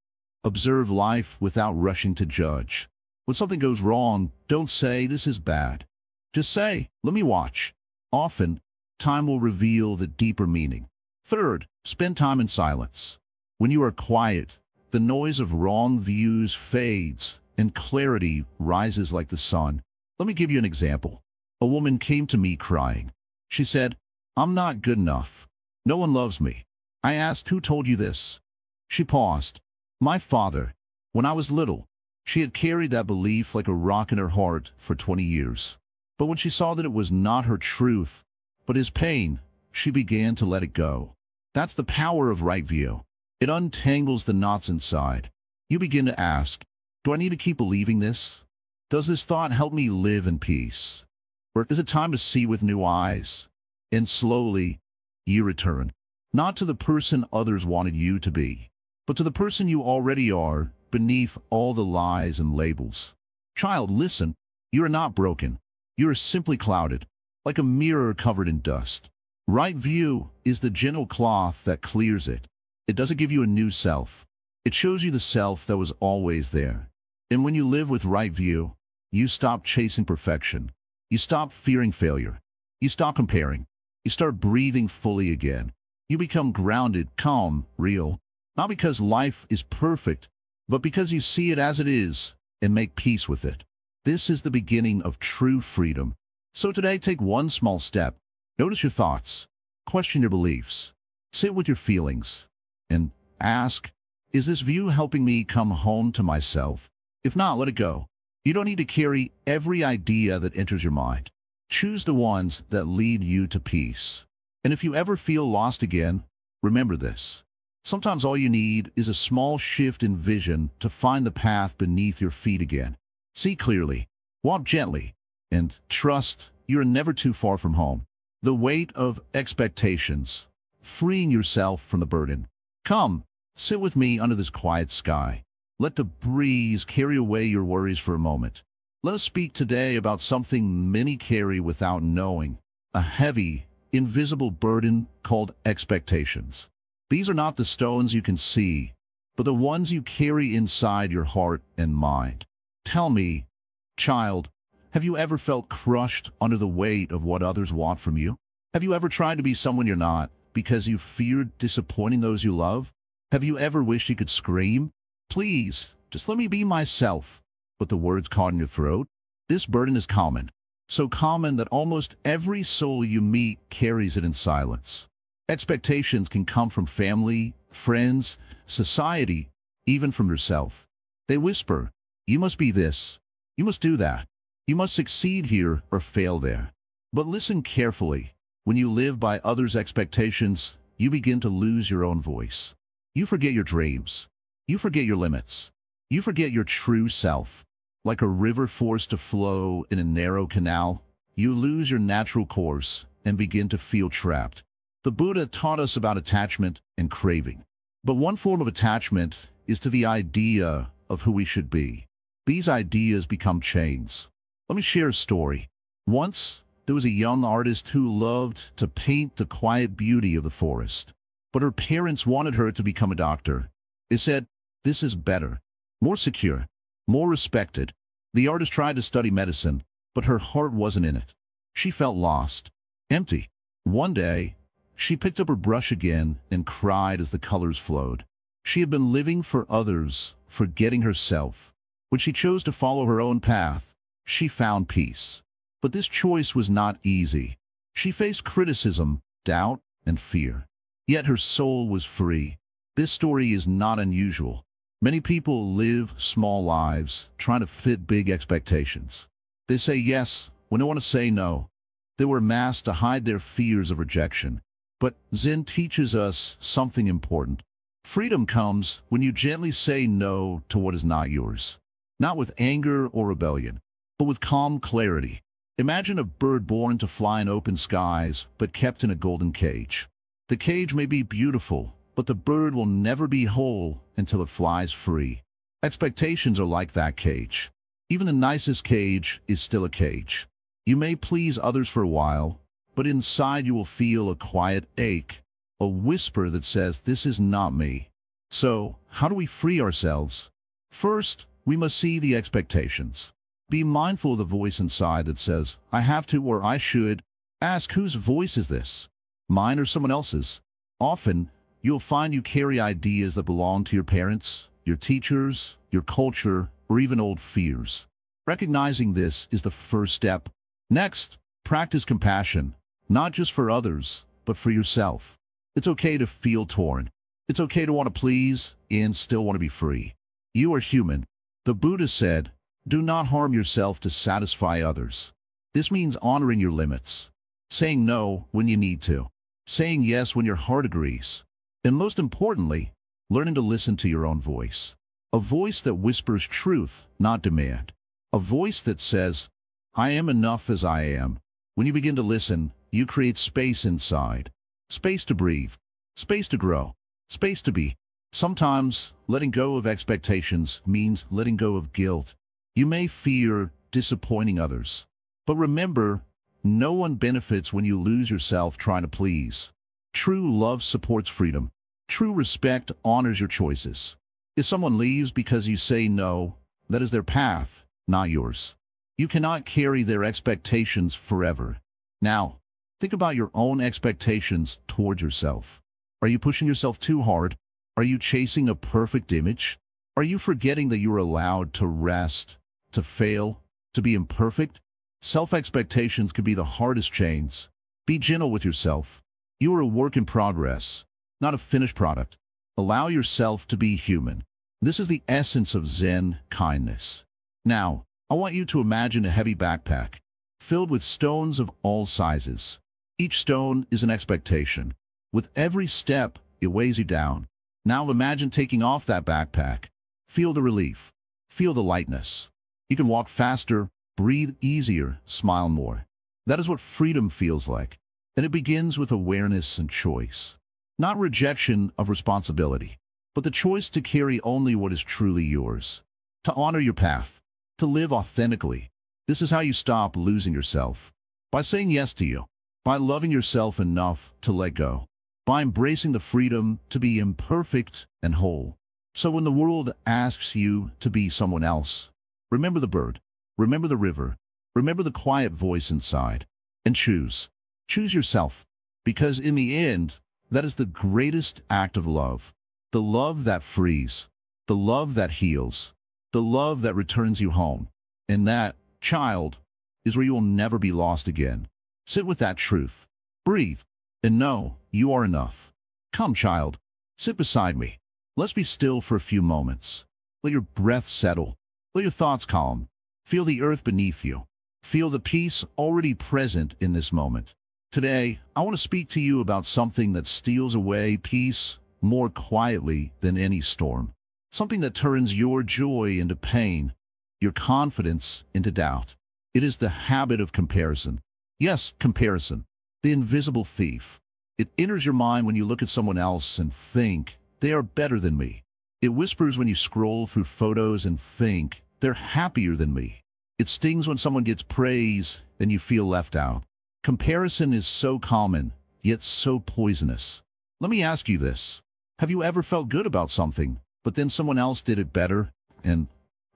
observe life without rushing to judge. When something goes wrong, don't say, this is bad. Just say, let me watch. Often, time will reveal the deeper meaning. Third, spend time in silence. When you are quiet, the noise of wrong views fades, and clarity rises like the sun. Let me give you an example. A woman came to me crying. She said, "I'm not good enough. No one loves me." I asked, "Who told you this?" She paused. "My father. When I was little." She had carried that belief like a rock in her heart for 20 years. But when she saw that it was not her truth, but his pain, she began to let it go. That's the power of right view. It untangles the knots inside. You begin to ask, do I need to keep believing this? Does this thought help me live in peace? Or is it time to see with new eyes? And slowly, you return, not to the person others wanted you to be, but to the person you already are, beneath all the lies and labels. Child, listen, you are not broken. You are simply clouded, like a mirror covered in dust. Right view is the gentle cloth that clears it. It doesn't give you a new self. It shows you the self that was always there. And when you live with right view, you stop chasing perfection. You stop fearing failure. You stop comparing. You start breathing fully again. You become grounded, calm, real. Not because life is perfect, but because you see it as it is and make peace with it. This is the beginning of true freedom. So today, take one small step. Notice your thoughts. Question your beliefs. Sit with your feelings. And ask, is this view helping me come home to myself? If not, let it go. You don't need to carry every idea that enters your mind. Choose the ones that lead you to peace. And if you ever feel lost again, remember this. Sometimes all you need is a small shift in vision to find the path beneath your feet again. See clearly, walk gently, and trust you are never too far from home. The weight of expectations, freeing yourself from the burden. Come, sit with me under this quiet sky. Let the breeze carry away your worries for a moment. Let us speak today about something many carry without knowing, a heavy, invisible burden called expectations. These are not the stones you can see, but the ones you carry inside your heart and mind. Tell me, child, have you ever felt crushed under the weight of what others want from you? Have you ever tried to be someone you're not because you feared disappointing those you love? Have you ever wished you could scream, "Please, just let me be myself," but the words caught in your throat? This burden is common, so common that almost every soul you meet carries it in silence. Expectations can come from family, friends, society, even from yourself. They whisper, you must be this, you must do that, you must succeed here or fail there. But listen carefully. When you live by others' expectations, you begin to lose your own voice. You forget your dreams. You forget your limits. You forget your true self. Like a river forced to flow in a narrow canal, you lose your natural course and begin to feel trapped. The Buddha taught us about attachment and craving. But one form of attachment is to the idea of who we should be. These ideas become chains. Let me share a story. Once, there was a young artist who loved to paint the quiet beauty of the forest. But her parents wanted her to become a doctor. They said, this is better, more secure, more respected. The artist tried to study medicine, but her heart wasn't in it. She felt lost, empty. One day, she picked up her brush again and cried as the colors flowed. She had been living for others, forgetting herself. When she chose to follow her own path, she found peace. But this choice was not easy. She faced criticism, doubt, and fear. Yet her soul was free. This story is not unusual. Many people live small lives, trying to fit big expectations. They say yes when they want to say no. They wear masks to hide their fears of rejection. But Zen teaches us something important. Freedom comes when you gently say no to what is not yours. Not with anger or rebellion, but with calm clarity. Imagine a bird born to fly in open skies, but kept in a golden cage. The cage may be beautiful, but the bird will never be whole until it flies free. Expectations are like that cage. Even the nicest cage is still a cage. You may please others for a while, but inside you will feel a quiet ache, a whisper that says, this is not me. So, how do we free ourselves? First, we must see the expectations. Be mindful of the voice inside that says, I have to or I should. Ask, whose voice is this? Mine or someone else's? Often, you'll find you carry ideas that belong to your parents, your teachers, your culture, or even old fears. Recognizing this is the first step. Next, Practice compassion, not just for others, but for yourself. It's okay to feel torn. It's okay to want to please and still want to be free. You are human. The Buddha said, do not harm yourself to satisfy others. This means honoring your limits, saying no when you need to, saying yes when your heart agrees, and most importantly, learning to listen to your own voice. A voice that whispers truth, not demand. A voice that says, I am enough as I am. When you begin to listen, you create space inside. Space to breathe, space to grow, space to be. Sometimes, letting go of expectations means letting go of guilt. You may fear disappointing others. But remember, no one benefits when you lose yourself trying to please. True love supports freedom. True respect honors your choices. If someone leaves because you say no, that is their path, not yours. You cannot carry their expectations forever. Now, think about your own expectations towards yourself. Are you pushing yourself too hard? Are you chasing a perfect image? Are you forgetting that you're allowed to rest, to fail, to be imperfect? Self-expectations can be the hardest chains. Be gentle with yourself. You are a work in progress, not a finished product. Allow yourself to be human. This is the essence of Zen kindness. Now, I want you to imagine a heavy backpack, filled with stones of all sizes. Each stone is an expectation. With every step, it weighs you down. Now imagine taking off that backpack. Feel the relief. Feel the lightness. You can walk faster, breathe easier, smile more. That is what freedom feels like. And it begins with awareness and choice. Not rejection of responsibility, but the choice to carry only what is truly yours. To honor your path. To live authentically. This is how you stop losing yourself. By saying yes to you. By loving yourself enough to let go. By embracing the freedom to be imperfect and whole. So when the world asks you to be someone else, remember the bird. Remember the river. Remember the quiet voice inside. And choose. Choose yourself. Because in the end, that is the greatest act of love. The love that frees. The love that heals. The love that returns you home. And that, child, is where you will never be lost again. Sit with that truth. Breathe. And know you are enough. Come, child. Sit beside me. Let's be still for a few moments. Let your breath settle. Let your thoughts calm. Feel the earth beneath you. Feel the peace already present in this moment. Today, I want to speak to you about something that steals away peace more quietly than any storm. Something that turns your joy into pain, your confidence into doubt. It is the habit of comparison. Yes, comparison. The invisible thief. It enters your mind when you look at someone else and think, they are better than me. It whispers when you scroll through photos and think, they're happier than me. It stings when someone gets praise and you feel left out. Comparison is so common, yet so poisonous. Let me ask you this. Have you ever felt good about something, but then someone else did it better, and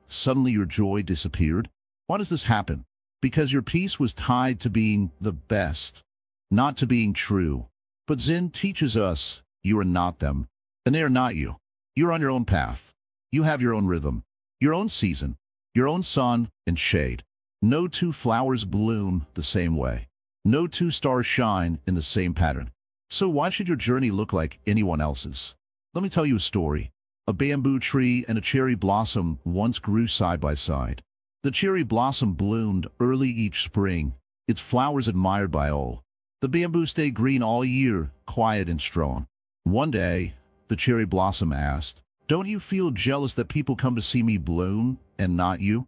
suddenly your joy disappeared? Why does this happen? Because your peace was tied to being the best, not to being true. But Zen teaches us, you are not them, and they are not you. You're on your own path. You have your own rhythm, your own season, your own sun and shade. No two flowers bloom the same way. No two stars shine in the same pattern. So why should your journey look like anyone else's? Let me tell you a story. A bamboo tree and a cherry blossom once grew side by side. The cherry blossom bloomed early each spring, its flowers admired by all. The bamboo stayed green all year, quiet and strong. One day, the cherry blossom asked, "Don't you feel jealous that people come to see me bloom and not you?"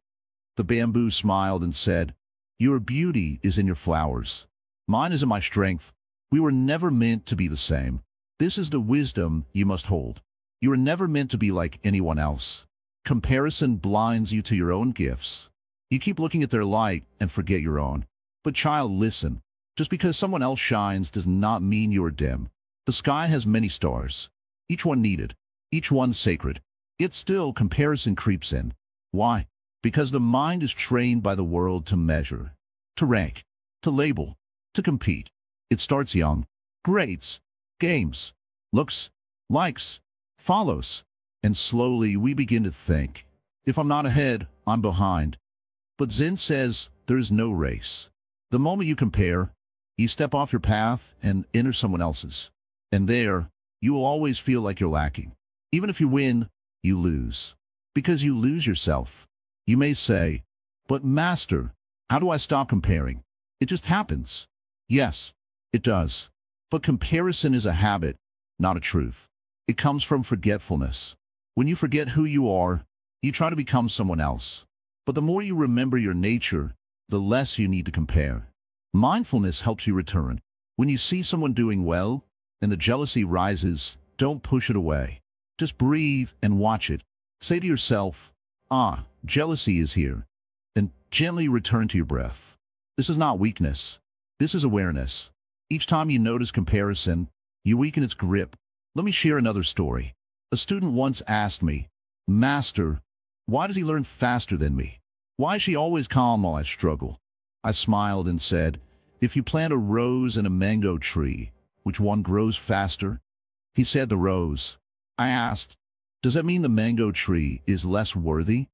The bamboo smiled and said, "Your beauty is in your flowers. Mine is in my strength. We were never meant to be the same. This is the wisdom you must hold. You are never meant to be like anyone else. Comparison blinds you to your own gifts. You keep looking at their light and forget your own. But child, listen. Just because someone else shines does not mean you are dim. The sky has many stars, each one needed, each one sacred. Yet still comparison creeps in. Why? Because the mind is trained by the world to measure, to rank, to label, to compete. It starts young. Grades, games, looks, likes, follows. And slowly we begin to think, if I'm not ahead, I'm behind. But Zen says there is no race. The moment you compare, you step off your path and enter someone else's. And there, you will always feel like you're lacking. Even if you win, you lose. Because you lose yourself. You may say, "But Master, how do I stop comparing?" It just happens. Yes, it does. But comparison is a habit, not a truth. It comes from forgetfulness. When you forget who you are, you try to become someone else. But the more you remember your nature, the less you need to compare. Mindfulness helps you return. When you see someone doing well, and the jealousy rises, don't push it away. Just breathe and watch it. Say to yourself, jealousy is here. And gently return to your breath. This is not weakness. This is awareness. Each time you notice comparison, you weaken its grip. Let me share another story. A student once asked me, "Master, why does he learn faster than me? Why is she always calm while I struggle?" I smiled and said, "If you plant a rose and a mango tree, which one grows faster?" He said, "The rose." I asked, "Does that mean the mango tree is less worthy?"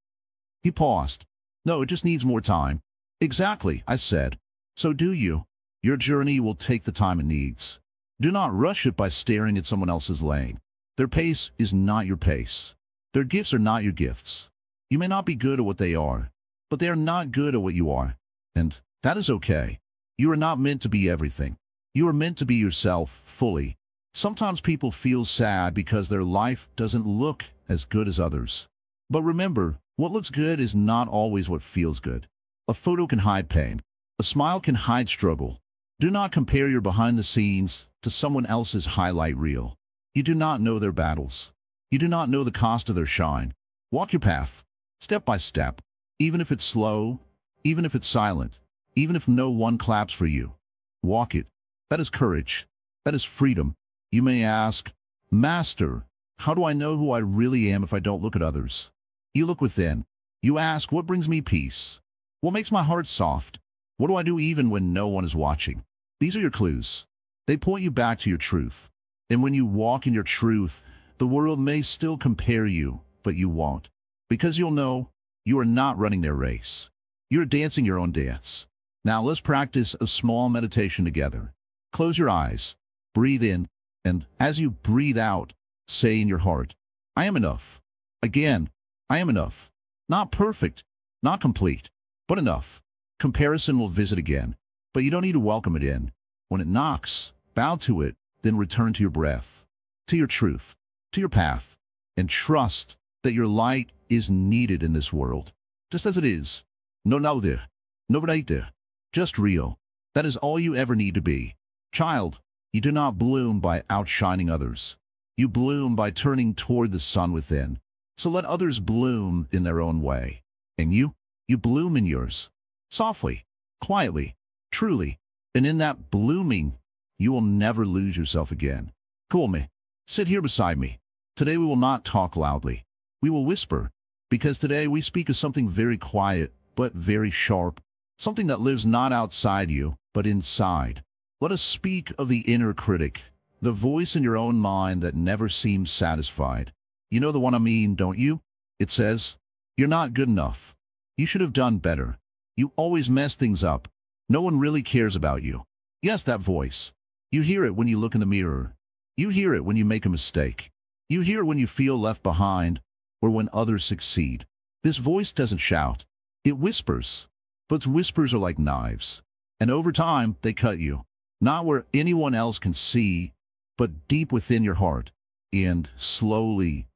He paused. "No, it just needs more time." "Exactly," I said. "So do you. Your journey will take the time it needs. Do not rush it by staring at someone else's lane. Their pace is not your pace. Their gifts are not your gifts. You may not be good at what they are, but they are not good at what you are. And that is okay. You are not meant to be everything. You are meant to be yourself fully. Sometimes people feel sad because their life doesn't look as good as others. But remember, what looks good is not always what feels good. A photo can hide pain. A smile can hide struggle. Do not compare your behind the scenes to someone else's highlight reel. You do not know their battles. You do not know the cost of their shine. Walk your path, step by step, even if it's slow, even if it's silent, even if no one claps for you. Walk it. That is courage. That is freedom. You may ask, "Master, how do I know who I really am if I don't look at others?" You look within. You ask, "What brings me peace? What makes my heart soft? What do I do even when no one is watching?" These are your clues. They point you back to your truth. And when you walk in your truth, the world may still compare you, but you won't. Because you'll know you are not running their race. You're dancing your own dance. Now let's practice a small meditation together. Close your eyes, breathe in, and as you breathe out, say in your heart, "I am enough." Again, I am enough. Not perfect, not complete, but enough. Comparison will visit again, but you don't need to welcome it in. When it knocks, bow to it, then return to your breath, to your truth, to your path, and trust that your light is needed in this world, just as it is. No naude, no vraite, just real. That is all you ever need to be. Child, you do not bloom by outshining others. You bloom by turning toward the sun within. So let others bloom in their own way. And you bloom in yours. Softly, quietly, truly. And in that blooming, you will never lose yourself again. Cool me. Sit here beside me. Today we will not talk loudly. We will whisper. Because today we speak of something very quiet, but very sharp. Something that lives not outside you, but inside. Let us speak of the inner critic. The voice in your own mind that never seems satisfied. You know the one I mean, don't you? It says, "You're not good enough. You should have done better. You always mess things up. No one really cares about you." Yes, that voice. You hear it when you look in the mirror. You hear it when you make a mistake. You hear it when you feel left behind, or when others succeed. This voice doesn't shout. It whispers. But whispers are like knives. And over time, they cut you. Not where anyone else can see, but deep within your heart. And slowly,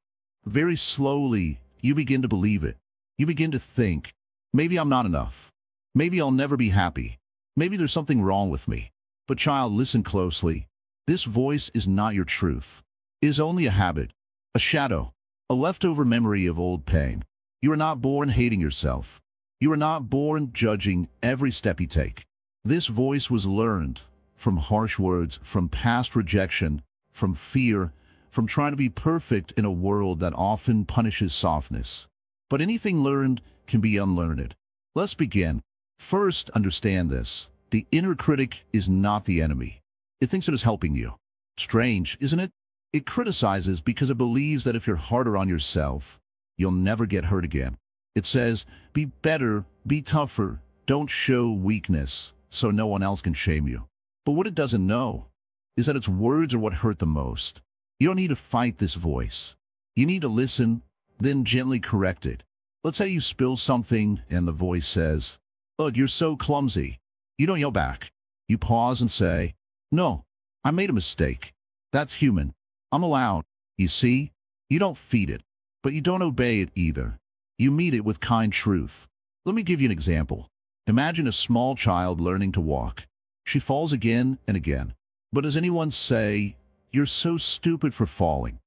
very slowly, you begin to believe it. You begin to think, maybe I'm not enough. Maybe I'll never be happy. Maybe there's something wrong with me. But child, listen closely. This voice is not your truth. It is only a habit, a shadow, a leftover memory of old pain. You are not born hating yourself. You are not born judging every step you take. This voice was learned from harsh words, from past rejection, from fear, from trying to be perfect in a world that often punishes softness. But anything learned can be unlearned. Let's begin. First, understand this. The inner critic is not the enemy. It thinks it is helping you. Strange, isn't it? It criticizes because it believes that if you're harder on yourself, you'll never get hurt again. It says, be better, be tougher, don't show weakness, so no one else can shame you. But what it doesn't know is that its words are what hurt the most. You don't need to fight this voice. You need to listen, then gently correct it. Let's say you spill something and the voice says, "Ugh, you're so clumsy." You don't yell back. You pause and say, "No, I made a mistake. That's human. I'm allowed." You see, you don't feed it, but you don't obey it either. You meet it with kind truth. Let me give you an example. Imagine a small child learning to walk. She falls again and again. But does anyone say, "You're so stupid for falling"?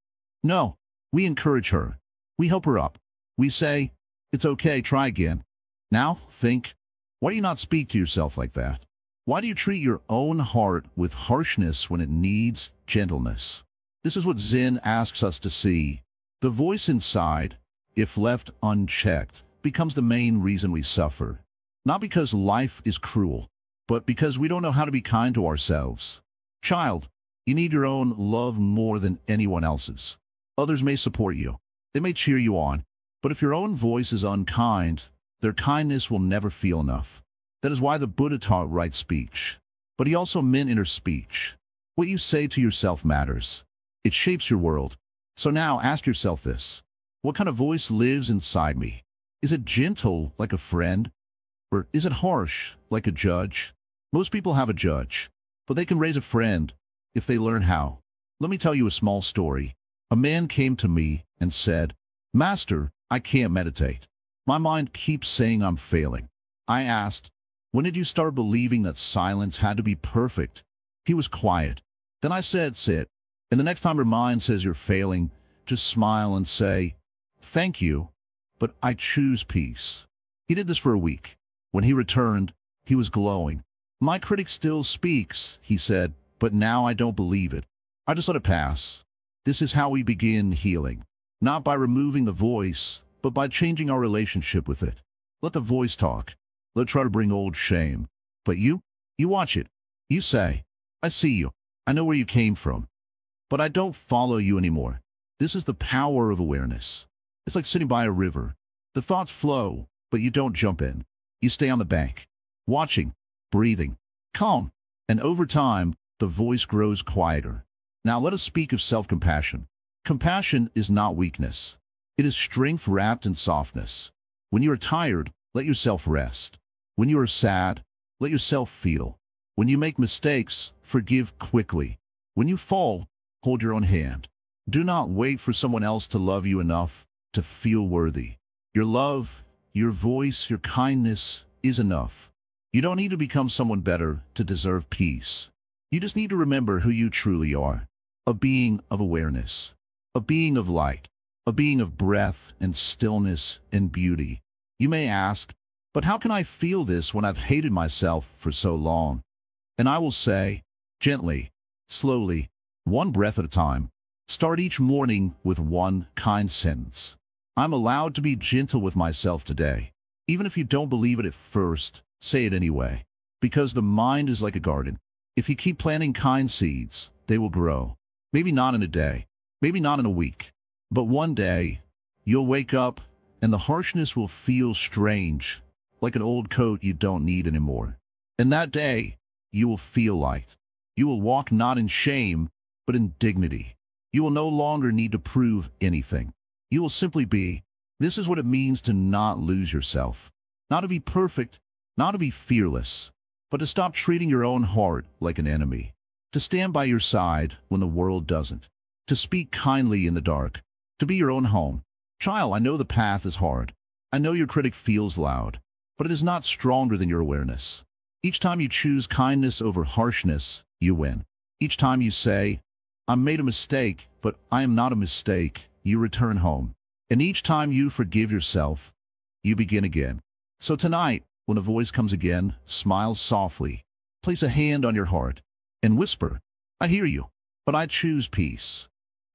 No, we encourage her. We help her up. We say, "It's okay, try again." Now, think, why do you not speak to yourself like that? Why do you treat your own heart with harshness when it needs gentleness? This is what Zen asks us to see. The voice inside, if left unchecked, becomes the main reason we suffer. Not because life is cruel, but because we don't know how to be kind to ourselves. Child, you need your own love more than anyone else's. Others may support you. They may cheer you on. But if your own voice is unkind, their kindness will never feel enough. That is why the Buddha taught right speech. But he also meant inner speech. What you say to yourself matters. It shapes your world. So now ask yourself this. What kind of voice lives inside me? Is it gentle, like a friend? Or is it harsh, like a judge? Most people have a judge, but they can raise a friend if they learn how. Let me tell you a small story. A man came to me and said, "Master, I can't meditate. My mind keeps saying I'm failing." I asked, "When did you start believing that silence had to be perfect?" He was quiet. Then I said, "Sit. And the next time your mind says you're failing, just smile and say, 'Thank you, but I choose peace.'" He did this for a week. When he returned, he was glowing. "My critic still speaks," he said, "but now I don't believe it. I just let it pass." This is how we begin healing. Not by removing the voice, but by changing our relationship with it. Let the voice talk. Let it try to bring old shame. But you watch it. You say, "I see you. I know where you came from. But I don't follow you anymore." This is the power of awareness. It's like sitting by a river. The thoughts flow, but you don't jump in. You stay on the bank, watching, breathing, calm. And over time, the voice grows quieter. Now let us speak of self-compassion. Compassion is not weakness. It is strength wrapped in softness. When you are tired, let yourself rest. When you are sad, let yourself feel. When you make mistakes, forgive quickly. When you fall, hold your own hand. Do not wait for someone else to love you enough to feel worthy. Your love, your voice, your kindness is enough. You don't need to become someone better to deserve peace. You just need to remember who you truly are. A being of awareness. A being of light. A being of breath and stillness and beauty. You may ask, "But how can I feel this when I've hated myself for so long?" And I will say, gently, slowly, one breath at a time. Start each morning with one kind sentence. "I'm allowed to be gentle with myself today." Even if you don't believe it at first, say it anyway. Because the mind is like a garden. If you keep planting kind seeds, they will grow. Maybe not in a day, maybe not in a week, but one day, you'll wake up and the harshness will feel strange, like an old coat you don't need anymore. And that day, you will feel light. You will walk not in shame, but in dignity. You will no longer need to prove anything. You will simply be. This is what it means to not lose yourself. Not to be perfect, not to be fearless, but to stop treating your own heart like an enemy. To stand by your side when the world doesn't. To speak kindly in the dark. To be your own home. Child, I know the path is hard. I know your critic feels loud, but it is not stronger than your awareness. Each time you choose kindness over harshness, you win. Each time you say, "I made a mistake, but I am not a mistake," you return home. And each time you forgive yourself, you begin again. So tonight, when a voice comes again, smile softly. Place a hand on your heart and whisper, "I hear you, but I choose peace."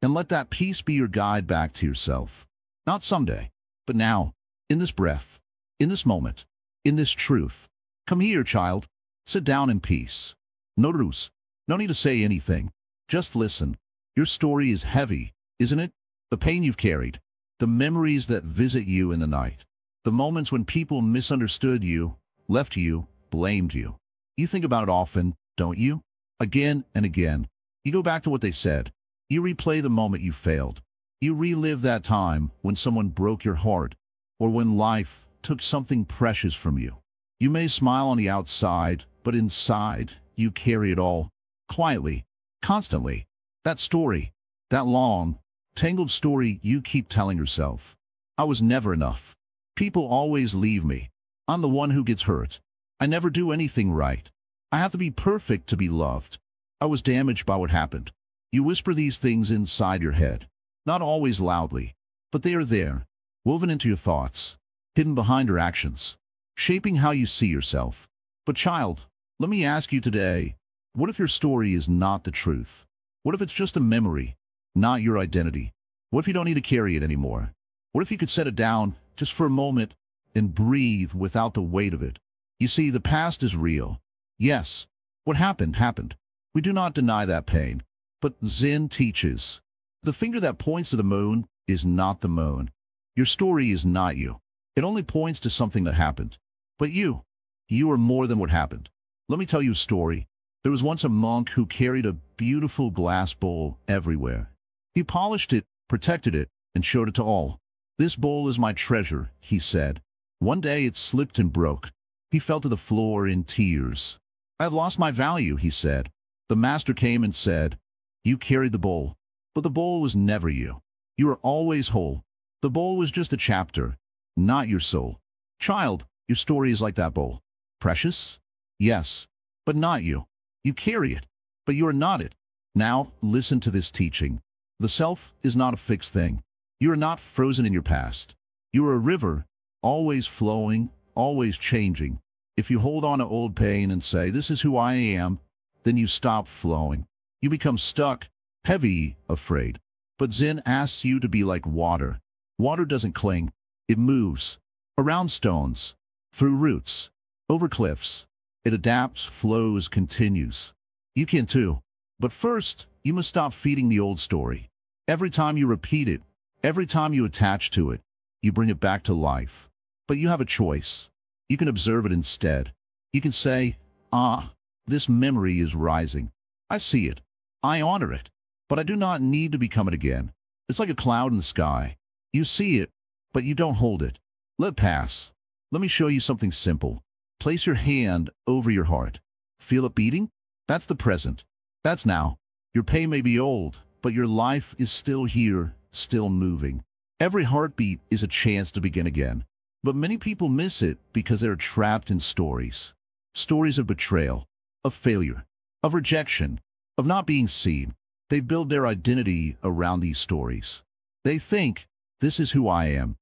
And let that peace be your guide back to yourself. Not someday, but now, in this breath, in this moment, in this truth. Come here, child. Sit down in peace. No rules. No need to say anything. Just listen. Your story is heavy, isn't it? The pain you've carried. The memories that visit you in the night. The moments when people misunderstood you, left you, blamed you. You think about it often, don't you? Again and again. You go back to what they said. You replay the moment you failed. You relive that time when someone broke your heart, or when life took something precious from you. You may smile on the outside, but inside, you carry it all, quietly, constantly. That story, that long, tangled story you keep telling yourself. I was never enough. People always leave me. I'm the one who gets hurt. I never do anything right. I have to be perfect to be loved. I was damaged by what happened. You whisper these things inside your head. Not always loudly, but they are there, woven into your thoughts, hidden behind your actions, shaping how you see yourself. But child, let me ask you today, what if your story is not the truth? What if it's just a memory, not your identity? What if you don't need to carry it anymore? What if you could set it down, just for a moment, and breathe without the weight of it? You see, the past is real. Yes, what happened, happened. We do not deny that pain. But Zen teaches, the finger that points to the moon is not the moon. Your story is not you. It only points to something that happened. But you are more than what happened. Let me tell you a story. There was once a monk who carried a beautiful glass bowl everywhere. He polished it, protected it, and showed it to all. This bowl is my treasure, he said. One day it slipped and broke. He fell to the floor in tears. I have lost my value, he said. The master came and said, you carried the bowl, but the bowl was never you. You are always whole. The bowl was just a chapter, not your soul. Child, your story is like that bowl. Precious? Yes, but not you. You carry it, but you are not it. Now, listen to this teaching. The self is not a fixed thing. You are not frozen in your past. You are a river, always flowing, always changing. If you hold on to old pain and say, this is who I am, then you stop flowing. You become stuck, heavy, afraid. But Zen asks you to be like water. Water doesn't cling. It moves. Around stones. Through roots. Over cliffs. It adapts, flows, continues. You can too. But first, you must stop feeding the old story. Every time you repeat it, every time you attach to it, you bring it back to life. But you have a choice. You can observe it instead. You can say, this memory is rising. I see it. I honor it. But I do not need to become it again. It's like a cloud in the sky. You see it, but you don't hold it. Let it pass. Let me show you something simple. Place your hand over your heart. Feel it beating? That's the present. That's now. Your pain may be old, but your life is still here, still moving. Every heartbeat is a chance to begin again. But many people miss it because they're trapped in stories. Stories of betrayal, of failure, of rejection, of not being seen. They build their identity around these stories. They think, this is who I am.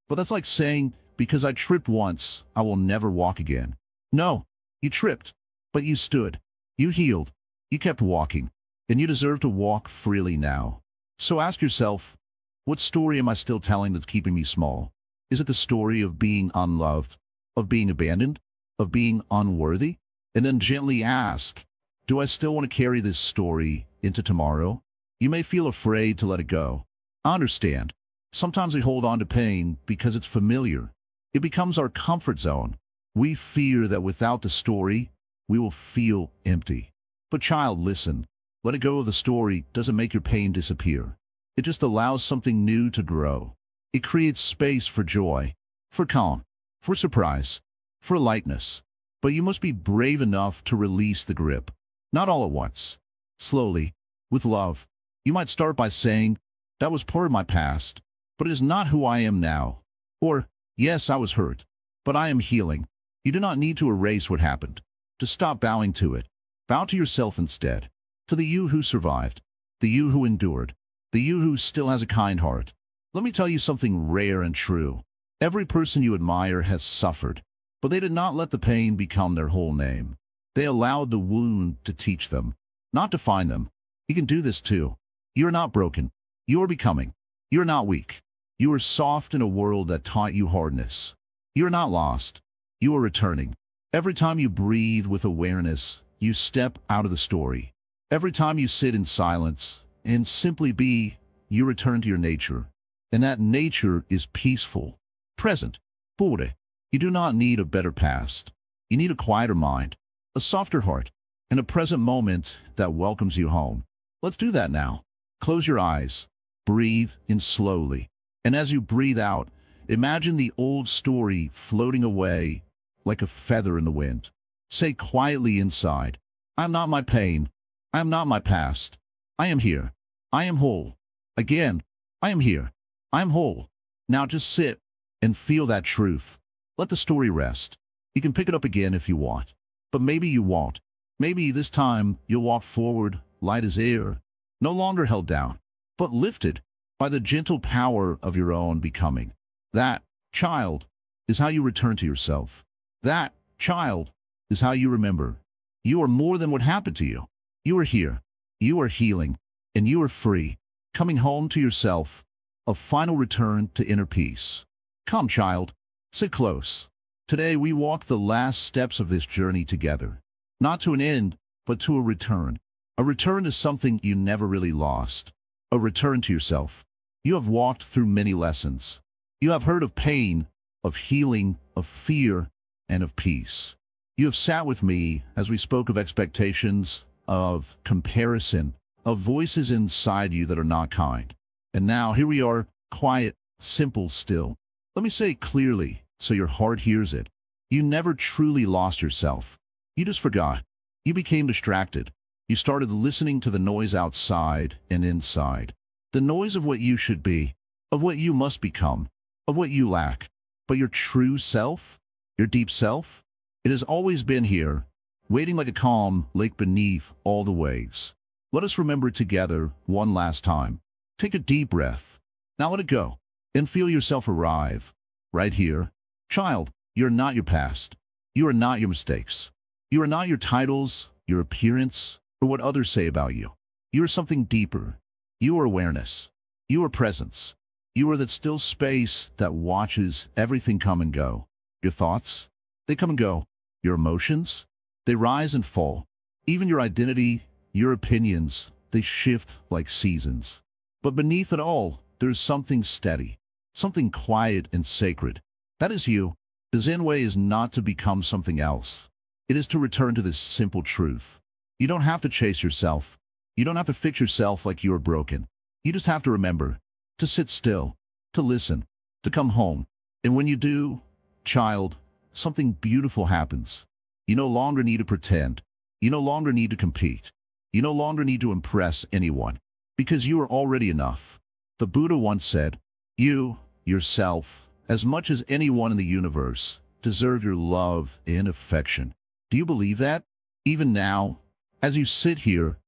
But that's like saying, because I tripped once, I will never walk again. No, you tripped, but you stood. You healed. You kept walking. And you deserve to walk freely now. So ask yourself, what story am I still telling that's keeping me small? Is it the story of being unloved, of being abandoned, of being unworthy? And then gently ask, do I still want to carry this story into tomorrow? You may feel afraid to let it go. I understand. Sometimes we hold on to pain because it's familiar. It becomes our comfort zone. We fear that without the story, we will feel empty. But child, listen. Letting go of the story doesn't make your pain disappear. It just allows something new to grow. It creates space for joy, for calm, for surprise, for lightness. But you must be brave enough to release the grip. Not all at once. Slowly, with love. You might start by saying, that was part of my past, but it is not who I am now. Or, yes, I was hurt, but I am healing. You do not need to erase what happened, to stop bowing to it. Bow to yourself instead, to the you who survived, the you who endured, the you who still has a kind heart. Let me tell you something rare and true. Every person you admire has suffered, but they did not let the pain become their whole name. They allowed the wound to teach them, not define them. You can do this too. You are not broken. You are becoming. You are not weak. You are soft in a world that taught you hardness. You are not lost. You are returning. Every time you breathe with awareness, you step out of the story. Every time you sit in silence and simply be, you return to your nature. And that nature is peaceful, present, Buddha. You do not need a better past. You need a quieter mind, a softer heart, and a present moment that welcomes you home. Let's do that now. Close your eyes, breathe in slowly, and as you breathe out, imagine the old story floating away like a feather in the wind. Say quietly inside, I am not my pain. I am not my past. I am here. I am whole. Again, I am here. I am whole. Now just sit and feel that truth. Let the story rest. You can pick it up again if you want, but maybe you won't. Maybe this time you'll walk forward, light as air, no longer held down, but lifted by the gentle power of your own becoming. That, child, is how you return to yourself. That, child, is how you remember. You are more than what happened to you. You are here. You are healing, and you are free, coming home to yourself, a final return to inner peace. Come, child, sit close. Today we walk the last steps of this journey together, not to an end, but to a return. A return to something you never really lost. A return to yourself. You have walked through many lessons. You have heard of pain, of healing, of fear, and of peace. You have sat with me as we spoke of expectations, of comparison, of voices inside you that are not kind. And now here we are, quiet, simple still. Let me say it clearly so your heart hears it. You never truly lost yourself. You just forgot. You became distracted. You started listening to the noise outside and inside. The noise of what you should be, of what you must become, of what you lack. But your true self, your deep self, it has always been here, waiting like a calm lake beneath all the waves. Let us remember together one last time. Take a deep breath. Now let it go, and feel yourself arrive. Right here. Child, you are not your past. You are not your mistakes. You are not your titles, your appearance, or what others say about you. You are something deeper. You are awareness. You are presence. You are that still space that watches everything come and go. Your thoughts, they come and go. Your emotions, they rise and fall. Even your identity, your opinions, they shift like seasons. But beneath it all, there's something steady, something quiet and sacred. That is you. The Zen way is not to become something else. It is to return to this simple truth. You don't have to chase yourself. You don't have to fix yourself like you are broken. You just have to remember to sit still, to listen, to come home. And when you do, child, something beautiful happens. You no longer need to pretend. You no longer need to compete. You no longer need to impress anyone, because you are already enough. The Buddha once said, you, yourself, as much as anyone in the universe, deserve your love and affection. Do you believe that? Even now, as you sit here,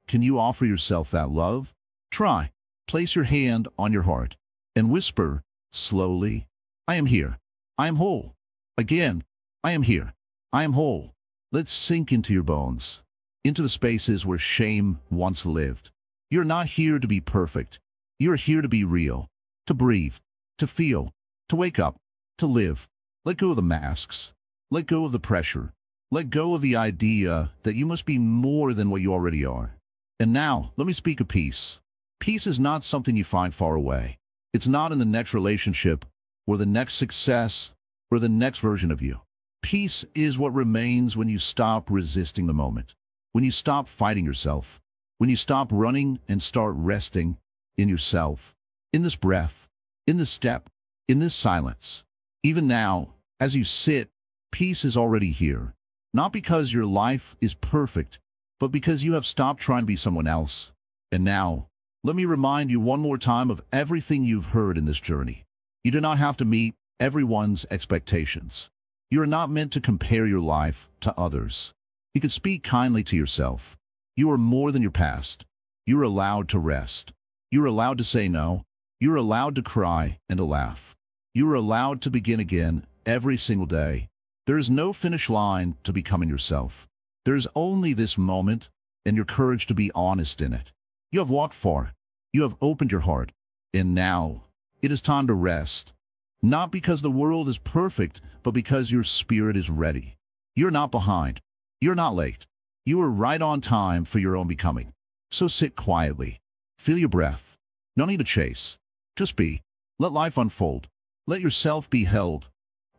can you offer yourself that love? Try. Place your hand on your heart and whisper, slowly, I am here. I am whole. Again, I am here. I am whole. Let's sink into your bones, into the spaces where shame once lived. You're not here to be perfect. You're here to be real, to breathe, to feel, to wake up, to live. Let go of the masks. Let go of the pressure. Let go of the idea that you must be more than what you already are. And now, let me speak of peace. Peace is not something you find far away. It's not in the next relationship, or the next success, or the next version of you. Peace is what remains when you stop resisting the moment, when you stop fighting yourself, when you stop running and start resting in yourself, in this breath, in this step, in this silence. Even now, as you sit, peace is already here. Not because your life is perfect, but because you have stopped trying to be someone else. And now, let me remind you one more time of everything you've heard in this journey. You do not have to meet everyone's expectations. You are not meant to compare your life to others. You can speak kindly to yourself. You are more than your past. You are allowed to rest. You are allowed to say no. You are allowed to cry and to laugh. You are allowed to begin again every single day. There is no finish line to becoming yourself. There is only this moment and your courage to be honest in it. You have walked far. You have opened your heart. And now, it is time to rest. Not because the world is perfect, but because your spirit is ready. You're not behind. You're not late. You are right on time for your own becoming. So sit quietly. Feel your breath. No need to chase. Just be. Let life unfold. Let yourself be held.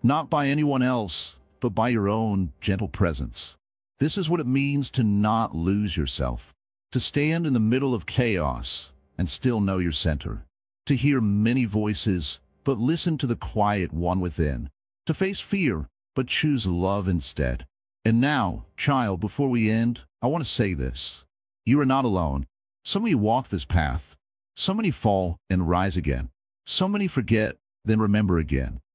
Not by anyone else, but by your own gentle presence. This is what it means to not lose yourself, to stand in the middle of chaos and still know your center, to hear many voices but listen to the quiet one within, to face fear but choose love instead. And now, child, before we end, I want to say this. You are not alone. So many walk this path. So many fall and rise again. So many forget, then remember again.